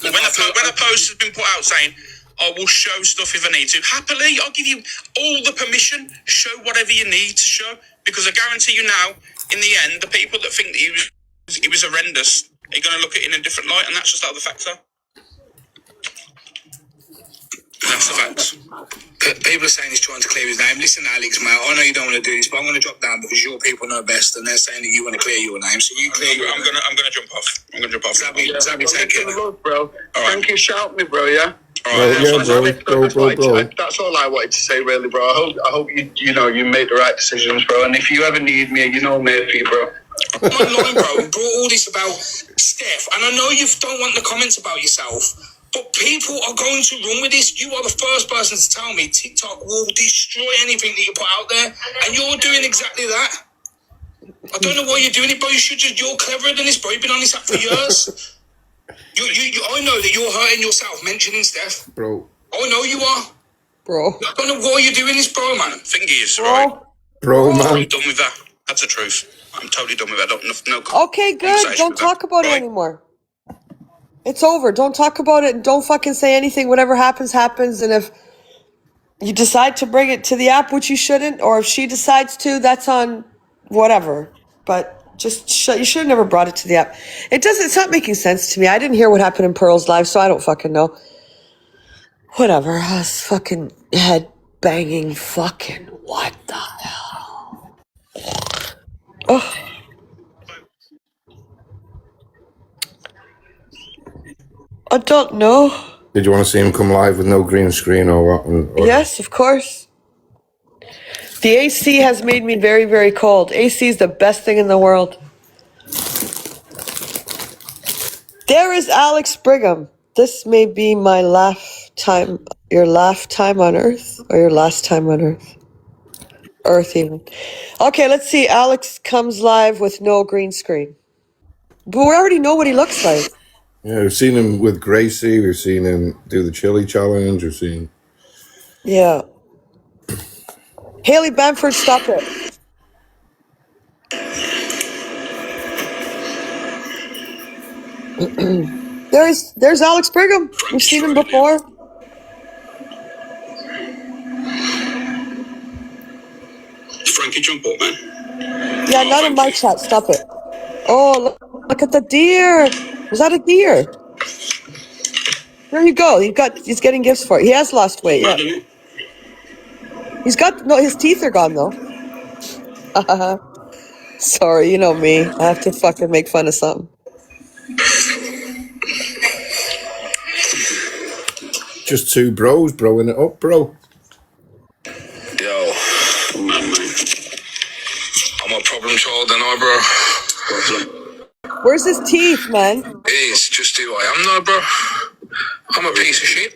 When a post has been put out saying, I will show stuff if I need to, happily, I'll give you all the permission. Show whatever you need to show. Because I guarantee you now, in the end, the people that think that he was horrendous are going to look at it in a different light, and that's just how the facts are. That's the facts. People are saying he's trying to clear his name. Listen, Alex, mate, I know you don't want to do this, but I'm going to drop down because your people know best, and they're saying that you want to clear your name. So you clear. I'm going to jump off. I'm going to jump off. Zabby, take it, bro. Thank you, shout me, bro. Yeah. Bro. That's all I wanted to say, really, bro. I hope you make the right decisions, bro. And if you ever need me, you know I'm here for you, bro. I'm not lying, bro. We brought all this about Steph, and I know you don't want the comments about yourself. But people are going to run with this. You are the first person to tell me TikTok will destroy anything that you put out there. And you're doing exactly that. I don't know why you're doing it, bro. You're cleverer than this, bro. You've been on this app for years. I know that you're hurting yourself mentioning Steph. Bro. I know you are. Bro. I don't know why you're doing this, bro, man. Thing is, right? Bro, man. I'm done with that. That's the truth. I'm totally done with that. No. Okay, good. Don't talk about it anymore. It's over. Don't talk about it and don't fucking say anything. Whatever happens, happens. And if you decide to bring it to the app, which you shouldn't, or if she decides to, that's on whatever. But just you should have never brought it to the app. It's not making sense to me. I didn't hear what happened in Pearl's live, so I don't fucking know. Whatever. I was fucking head banging fucking what the hell? Oh. I don't know. Did you want to see him come live with no green screen or what? Yes, of course. The AC has made me very, very cold. AC is the best thing in the world. There is Alex Brigham. This may be my your last time on Earth, or your last time on Earth. Earth even. Okay, let's see. Alex comes live with no green screen. But we already know what he looks like. Yeah, we've seen him with Gracie. We've seen him do the chili challenge. We've seen. Yeah. Haley Bamford, stop it. There's Alex Brigham. We've seen him before. Frankie, jump up, man. Yeah, not in my chat. Stop it. Oh, look at the deer. Was that a deer? There you go. He's getting gifts for it. He has lost weight. Yeah. He's got his teeth are gone though. Sorry, you know me. I have to fucking make fun of something. Just two bros broing it up, bro. Yo, I'm a problem child, and I, bro. Where's his teeth, man? It's just who I am, now, bro. I'm a piece of shit.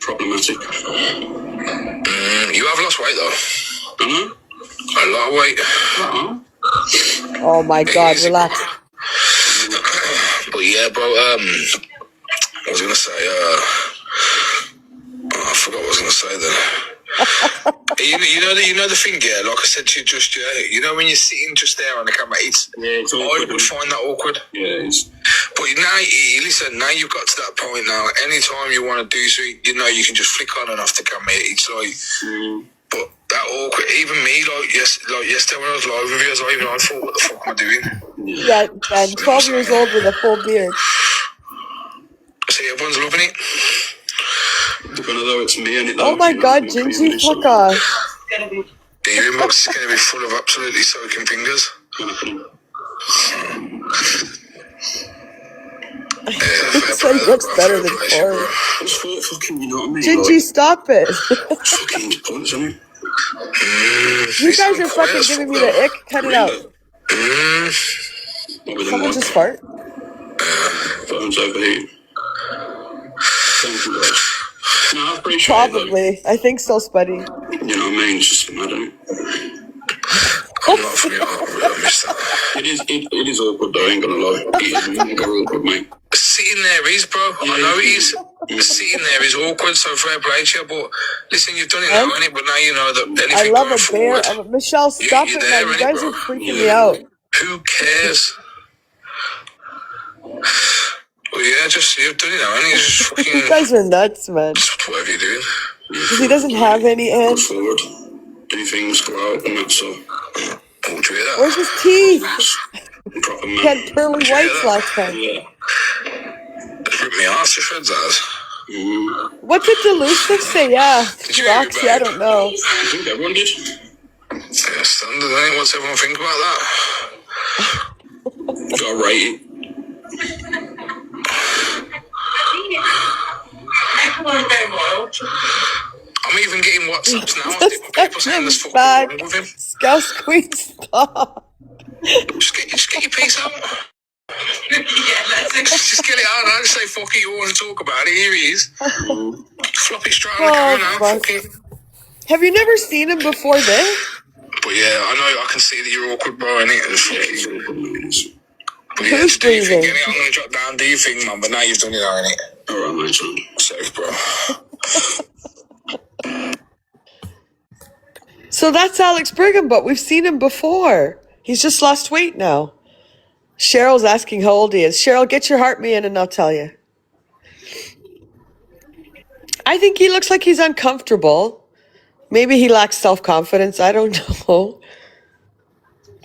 Problematic. You have lost weight, though. Mm-hmm. A lot of weight. Oh my God, relax. But yeah, bro, I was gonna say, I forgot what I was gonna say then. you know the thing, yeah. Like I said to you just, you know when you're sitting just there on the camera, it's I would find that awkward. Yeah, it is. But now, listen, now you've got to that point now. Anytime you want to do something, you know you can just flick on and off the camera. It's like, but that awkward. Even me, like yesterday when I was live with you, I thought, what the fuck am I doing? Yeah, and 12 years old with a full beard. See, everyone's loving it. Even though it's me and it. Oh my God, Gingy, fuck off. The inbox is going to be full of absolutely soaking fingers. So he looks better than Corey. It's fucking, you know what I mean? Gingy, stop it. Fucking points, isn't it? You guys are fucking giving me the ick. Cut it out. Someone just fart? Phone's overheating. Thank you, guys. No, I appreciate Probably. I think so, Spuddy. You know what I mean? It's just, I don't. I'm not for you. I missed that. It is awkward though, I ain't gonna lie. It is mega awkward, mate. Sitting there is, bro. I know it is. Sitting there is awkward, so fair play to you. But listen, you've done it now, innit? But now you know that anything I love going a bear. forward, Michelle, stop you're it, there, man. You innit, guys bro? are freaking me out. Who cares? Well, yeah, just you've done it now, innit? Just fucking You guys are nuts, man. just whatever you're doing. Because he doesn't have any Go ends. forward. Do things, go out, and that's all. Oh, do you hear that? Where's his teeth? Proper He man. had pearly whites last time. Yeah. Just rip me ass to shreds, as. What did Delusive say? Yeah, Did you Roxy, hear I it, don't know. I think everyone did. Yeah, standard, ain't. What's everyone think about that? Got to rate it. I'm even getting WhatsApps now. People saying there's fucking Back. wrong with him. Scouse Queen, stop. Just get your piece out. Just get it out now. Just say, fuck it, you want to talk about it. Here he is. Flop it straight on the camera now. fuck. Fuck it. Have you never seen him before this? But yeah, I know, I can see that you're awkward, bro, innit? And fuck it. But yeah, Who's just do your thing, breathing? innit? I'm going to drop down, do your thing, man. But now you've done it now, innit? Alright, mate, son. Safe, bro. So that's Alex Brigham, but we've seen him before. He's just lost weight now. Cheryl's asking how old he is. Cheryl, get your heart me in and I'll tell you. I think he looks like he's uncomfortable. Maybe he lacks self-confidence. I don't know.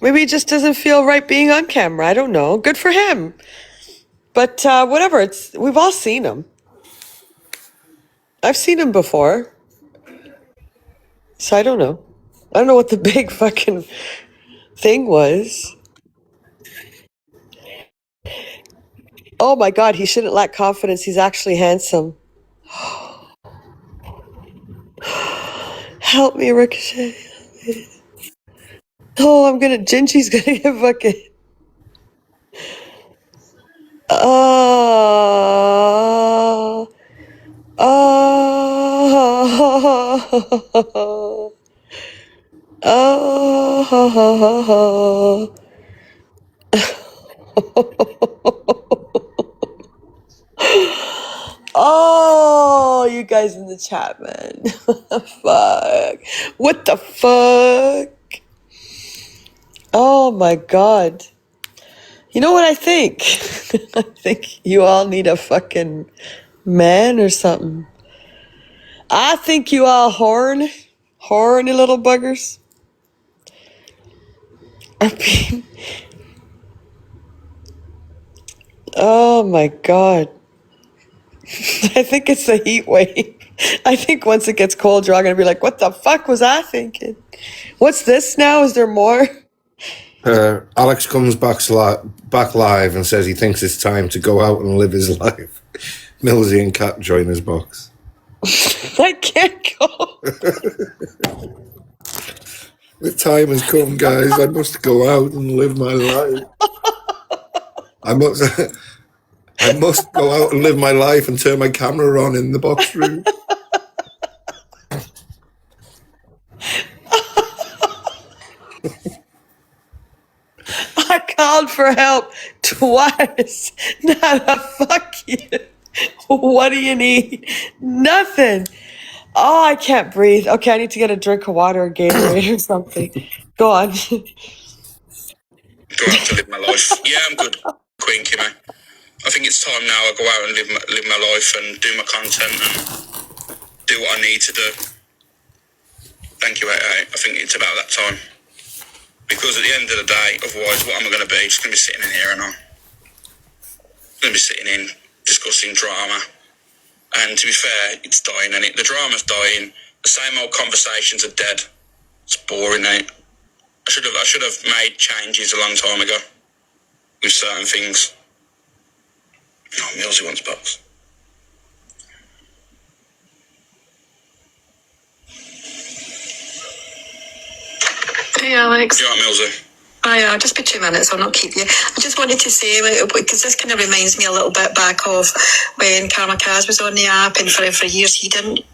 Maybe he just doesn't feel right being on camera. I don't know. Good for him. But whatever. We've all seen him. I've seen him before. So I don't know. I don't know what the big fucking thing was. Oh my God, he shouldn't lack confidence. He's actually handsome. Help me, Ricochet. Oh, Gingy's gonna get fucking. Oh, you guys in the chat, man. Fuck. What the fuck? Oh my God. You know what I think? I think you all need a fucking man or something. I think you all horny little buggers are being... Oh my God. I think it's the heat wave. I think once it gets cold, you're all going to be like, what the fuck was I thinking? What's this now? Is there more? Alex comes back live and says he thinks it's time to go out and live his life. Millsy and Kat join his box. I can't go. The time has come, guys. I must go out and live my life. I must go out and live my life and turn my camera on in the box room. I called for help twice. Not a fuck you. What do you need? Nothing. Oh, I can't breathe. Okay, I need to get a drink of water or Gatorade or something. Go on. Go out to live my life. Yeah, I'm good. Quinky, mate. I think it's time now I go out and live my life and do my content and do what I need to do. Thank you, 88. I think it's about that time. Because at the end of the day, otherwise, what am I going to be? Just going to be sitting in here and I'm going to be sitting in discussing drama. And to be fair, it's dying, and the drama's dying. The same old conversations are dead. It's boring, ain't it? I should have made changes a long time ago with certain things. Oh, Millsy wants box. Hey Alex. You all right, Millsy? Just be 2 minutes, I'll not keep you. I just wanted to say, because this kind of reminds me a little bit back of when Karma Kaz was on the app, and for years he didn't,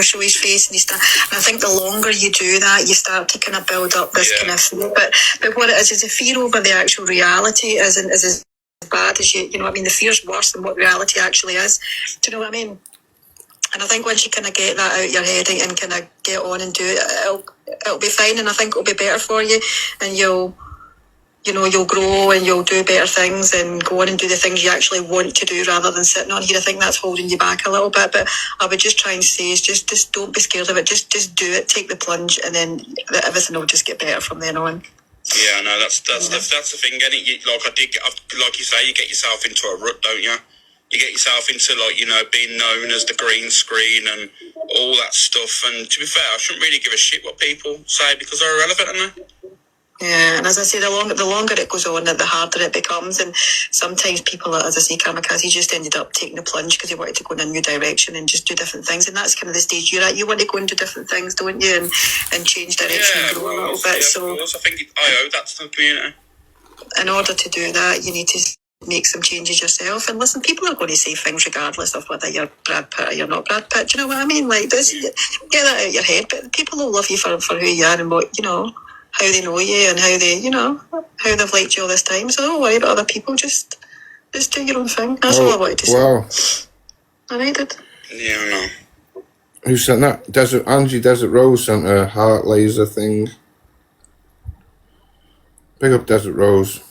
show his face, and and I think the longer you do that, you start to kind of build up this kind of fear. But what it is a fear over the actual reality isn't as bad as you know what I mean? The fear's worse than what reality actually is. Do you know what I mean? And I think once you kind of get that out of your head and kind of get on and do it, it'll be fine, and I think it'll be better for you, and you'll grow and you'll do better things and go on and do the things you actually want to do rather than sitting on here. I think that's holding you back a little bit, but I would just try and say is just don't be scared of it. Just do it, take the plunge, and then everything will just get better from then on. Yeah, no, that's the thing. Getting like you say, you get yourself into a rut, don't you? You get yourself into being known as the green screen and all that stuff. And to be fair, I shouldn't really give a shit what people say because they're irrelevant, aren't they? Yeah, and as I say, the longer it goes on, the harder it becomes. And sometimes people, as I say, Kamikaze just ended up taking the plunge because he wanted to go in a new direction and just do different things. And that's kind of the stage you're at. You want to go into different things, don't you? And change direction and grow a little bit. So I think I owe that to the community. In order to do that, you need to make some changes yourself. And listen, people are going to say things regardless of whether you're Brad Pitt or you're not Brad Pitt. Do you know what I mean? Like, get that out of your head. But people will love you for who you are and what, how they know you and how they, how they've liked you all this time. So don't worry about other people. Just do your own thing. That's all I wanted to say. Wow. I did. Yeah, I know. Who sent that? Angie Desert Rose sent a heart laser thing. Big up Desert Rose.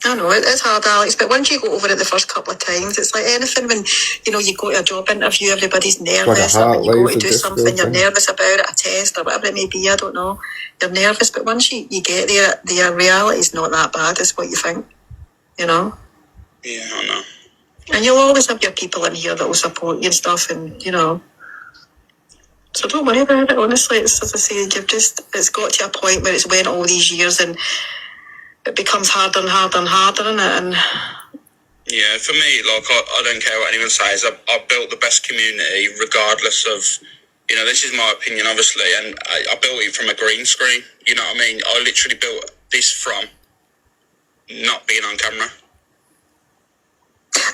I know, it's hard, Alex, but once you go over it the first couple of times, it's like anything when, you go to a job interview, everybody's nervous, or when you go to do something, you're nervous about it, a test, or whatever it may be, I don't know. You're nervous, but once you get there, the reality is not that bad, is what you think, Yeah, I know. And you'll always have your people in here that will support you and stuff, and, so don't worry about it, honestly. It's, as I say, it's got to a point where it's went all these years, and it becomes harder and harder and harder, isn't it? And yeah, for me, I don't care what anyone says. I've built the best community, regardless of, this is my opinion, obviously, and I built it from a green screen. You know what I mean? I literally built this from not being on camera.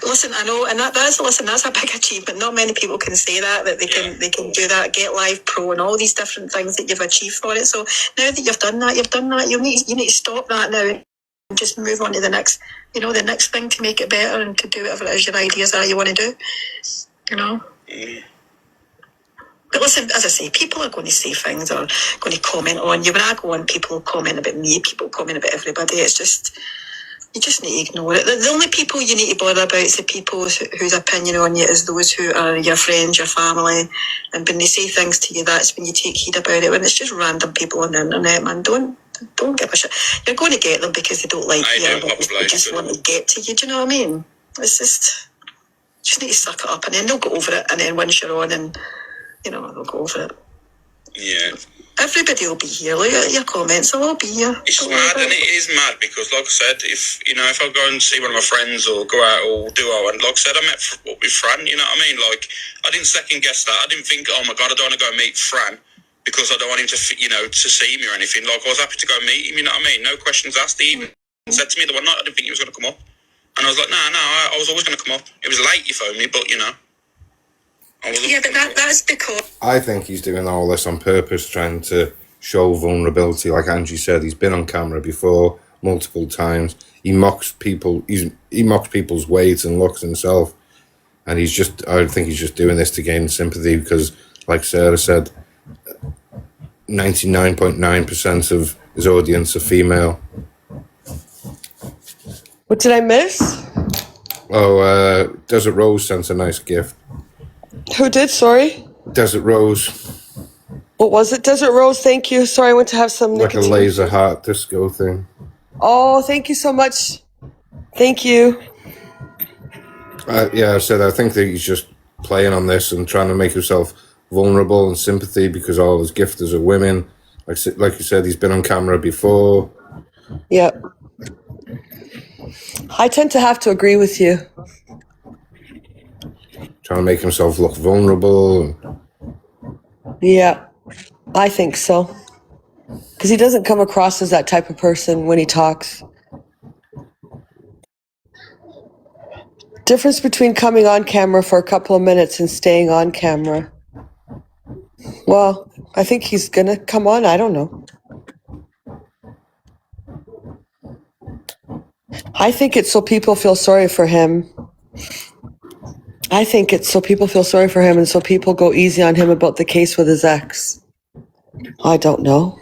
Listen, I know, and that's a big achievement. Not many people can say that they can do that, Get Live Pro and all these different things that you've achieved for it. So now that you've done that, you need to stop that now just move on to the next, the next thing to make it better and to do whatever it is your ideas are you want to do, But listen, as I say, people are going to say things or going to comment on you. When I go on, people comment about me, people comment about everybody. It's just, you just need to ignore it. The only people you need to bother about is the people whose opinion on you is those who are your friends, your family. And when they say things to you, that's when you take heed about it. When it's just random people on the internet, man, don't give a shit. You're going to get them because they don't like you. They just want to get to you. Do you know what I mean? It's just need to suck it up, and then they'll go over it. And then once you're on, and they'll go over it. Yeah. Everybody will be here. Look at your comments. They'll all be here. It's mad, and it is mad because, like I said, if I go and see one of my friends or go out or do and like I said, I met up with Fran. You know what I mean? Like, I didn't second guess that. I didn't think, oh my god, I don't want to go and meet Fran because I don't want him to, to see me or anything. Like, I was happy to go and meet him. You know what I mean? No questions asked. He even said to me the one night, I didn't think he was going to come up, and I was like, no, I was always going to come up. It was late you phoned me, but Yeah, but that's because I think he's doing all this on purpose, trying to show vulnerability. Like Angie said, he's been on camera before multiple times. He mocks people. He mocks people's weight and looks himself, and I think he's just doing this to gain sympathy because, like Sarah said, 99.9% of his audience are female. What did I miss? Oh, Desert Rose sent a nice gift. Who did? Sorry? Desert Rose. What was it? Desert Rose, thank you. Sorry, I went to have some Like nicotine. a laser heart disco thing. Oh, thank you so much. Thank you. I said I think that he's just playing on this and trying to make himself vulnerable and sympathy because all his gifters are women. Like you said, he's been on camera before. Yep. I tend to have to agree with you. Trying to make himself look vulnerable. Yeah, I think so. Because he doesn't come across as that type of person when he talks. Difference between coming on camera for a couple of minutes and staying on camera. Well, I think he's going to come on. I don't know. I think it's so people feel sorry for him. I think it's so people feel sorry for him and so people go easy on him about the case with his ex. I don't know.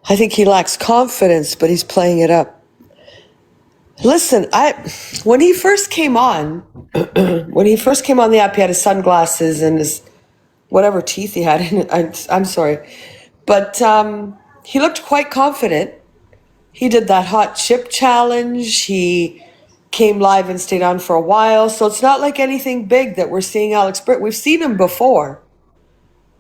I think he lacks confidence, but he's playing it up. Listen, when he first came on, the app, he had his sunglasses and his whatever teeth he had in it. I'm sorry. But he looked quite confident. He did that hot chip challenge. He came live and stayed on for a while. So it's not like anything big that we're seeing Alex Britt. We've seen him before.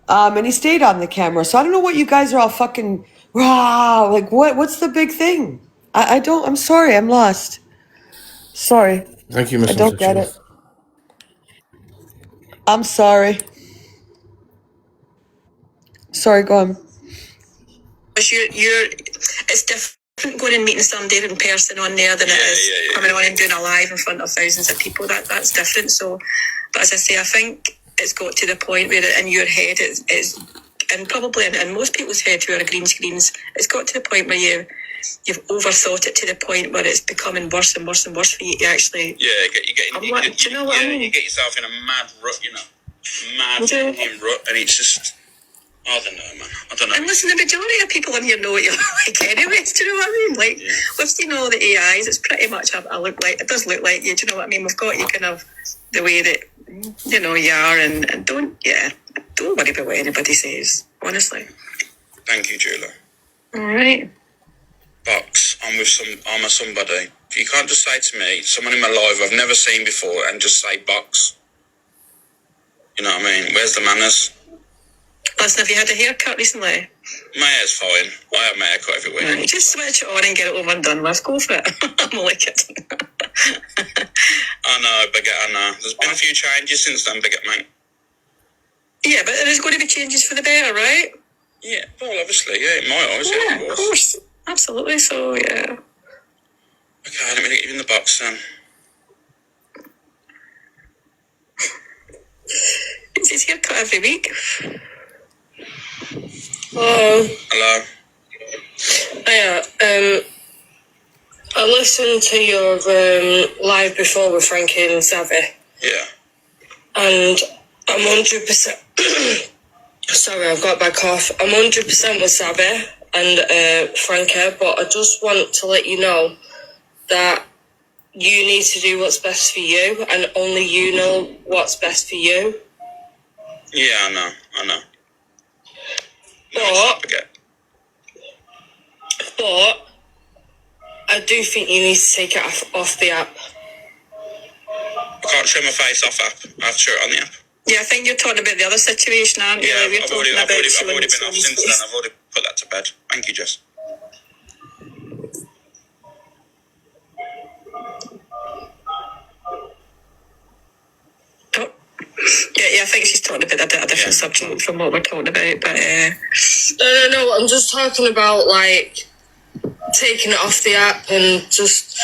And he stayed on the camera. So I don't know what you guys are all fucking, wow, like what's the big thing? I'm sorry, I'm lost. Sorry. Thank you, Miss. I don't get it. I'm sorry. Sorry, go on. It's different going and meeting somebody in person on there than it is coming on and doing a live in front of thousands of people. That's different. So, but as I say, I think it's got to the point where in your head it's and probably in most people's head who are green screens, it's got to the point where you've overthought it to the point where it's becoming worse and worse and worse for you to actually. Yeah, do you know what I mean? You get yourself in a mad rut, rut, and it's just. I don't know, man. I don't know. And listen, the majority of people in here know what you're like anyways, do you know what I mean? Like, we've seen all the AIs, it's pretty much I look like, it does look like you, do you know what I mean? We've got you kind of the way that, you are, and don't worry about what anybody says, honestly. Thank you, Julia. All right. Box, I'm a somebody. You can't just say to me, someone in my life I've never seen before, and just say box. You know what I mean? Where's the manners? Listen, have you had a haircut recently? My hair's fine. I have my haircut every week. Right, just switch it on and get it over and done with. Go for it. I'm only kidding. I know, Baguette, I know. There's been a few changes since then, Baguette, mate. Yeah, but there's going to be changes for the better, right? Yeah, well, obviously, in my eyes, yeah, of course. Absolutely, so, yeah. Okay, let me get you in the box then. It's his haircut every week. Hello. Yeah, I listened to your live before with Frankie and Savvy. Yeah. And I'm 100%... Sorry, I've got a bad cough. I'm 100% with Savvy and Frankie, but I just want to let you know that you need to do what's best for you, and only you know what's best for you. Yeah, I know. But I do think you need to take it off the app. I can't show my face off app. I have to show it on the app. Yeah, I think you're talking about the other situation, aren't you? Yeah, Like, I've already been off since then. I've already put that to bed. Thank you, Jess. Yeah, I think she's talking about a different subject from what we're talking about, but... No, I'm just talking about, like, taking it off the app and just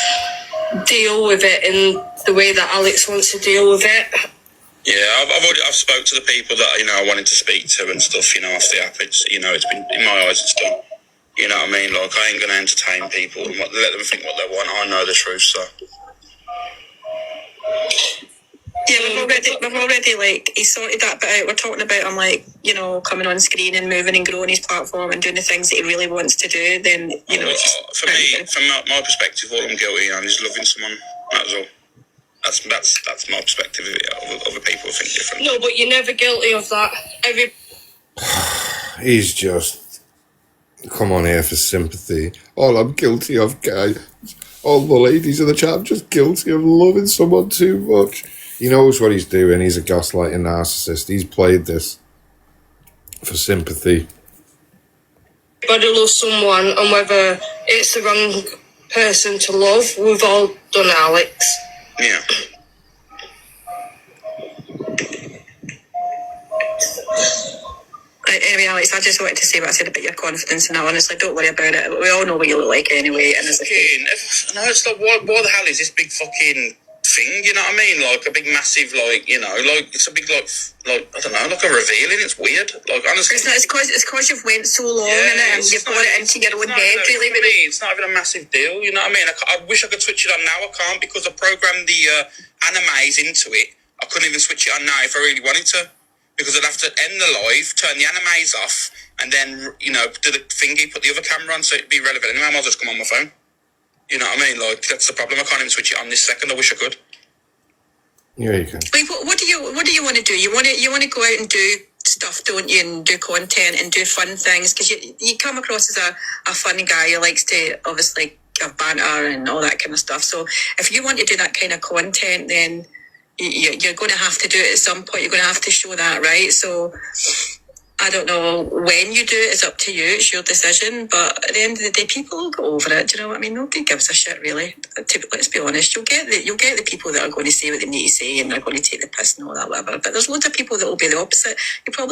deal with it in the way that Alex wants to deal with it. Yeah, I've spoke to the people that, you know, I wanted to speak to and stuff, you know, off the app. It's, you know, it's been, in my eyes, it's done. You know what I mean? Like, I ain't going to entertain people and let them think what they want. I know the truth, so... Yeah, we've already, like, he sorted that bit out. We're talking about him, like, you know, coming on screen and moving and growing his platform and doing the things that he really wants to do, then, you know... For me, from my perspective, all I'm guilty on is loving someone. That's all. That's my perspective of it. Other people think different. No, but you're never guilty of that. He's just come on here for sympathy. All I'm guilty of, guys. All the ladies in the chat, I'm just guilty of loving someone too much. He knows what he's doing. He's a gaslighting narcissist. He's played this for sympathy. Everybody loves someone, and whether it's the wrong person to love, we've all done Alex. Yeah. Anyway, Alex, I just wanted to say what I said about your confidence, and I honestly don't worry about it. We all know what you look like anyway. And no, it's like, what the hell is this big fucking thing? You know what I mean? Like a big, massive, like, you know, like it's a big, like I don't know, like a revealing. It's weird. Like honestly, it's because you've went so long in it, and you've got it into your own head. Really, it's not even a massive deal. You know what I mean? I wish I could switch it on now. I can't because I programmed the animes into it. I couldn't even switch it on now if I really wanted to. Because I'd have to end the live, turn the animes off, and then, you know, do the thingy, put the other camera on so it'd be relevant. Anyway, I might just come on my phone. You know what I mean? Like, that's the problem. I can't even switch it on this second. I wish I could. Yeah, you can. Like, what do you want to do? You want to go out and do stuff, don't you? And do content and do fun things, because you come across as a funny guy who likes to obviously have banter and all that kind of stuff. So if you want to do that kind of content, then you're going to have to do it at some point. You're going to have to show that, right? So I don't know when you do it. It's up to you. It's your decision. But at the end of the day, people will go over it. Do you know what I mean? Nobody gives a shit, really. Let's be honest. You'll get the people that are going to say what they need to say and they're going to take the piss and all that, whatever. But there's loads of people that will be the opposite. You probably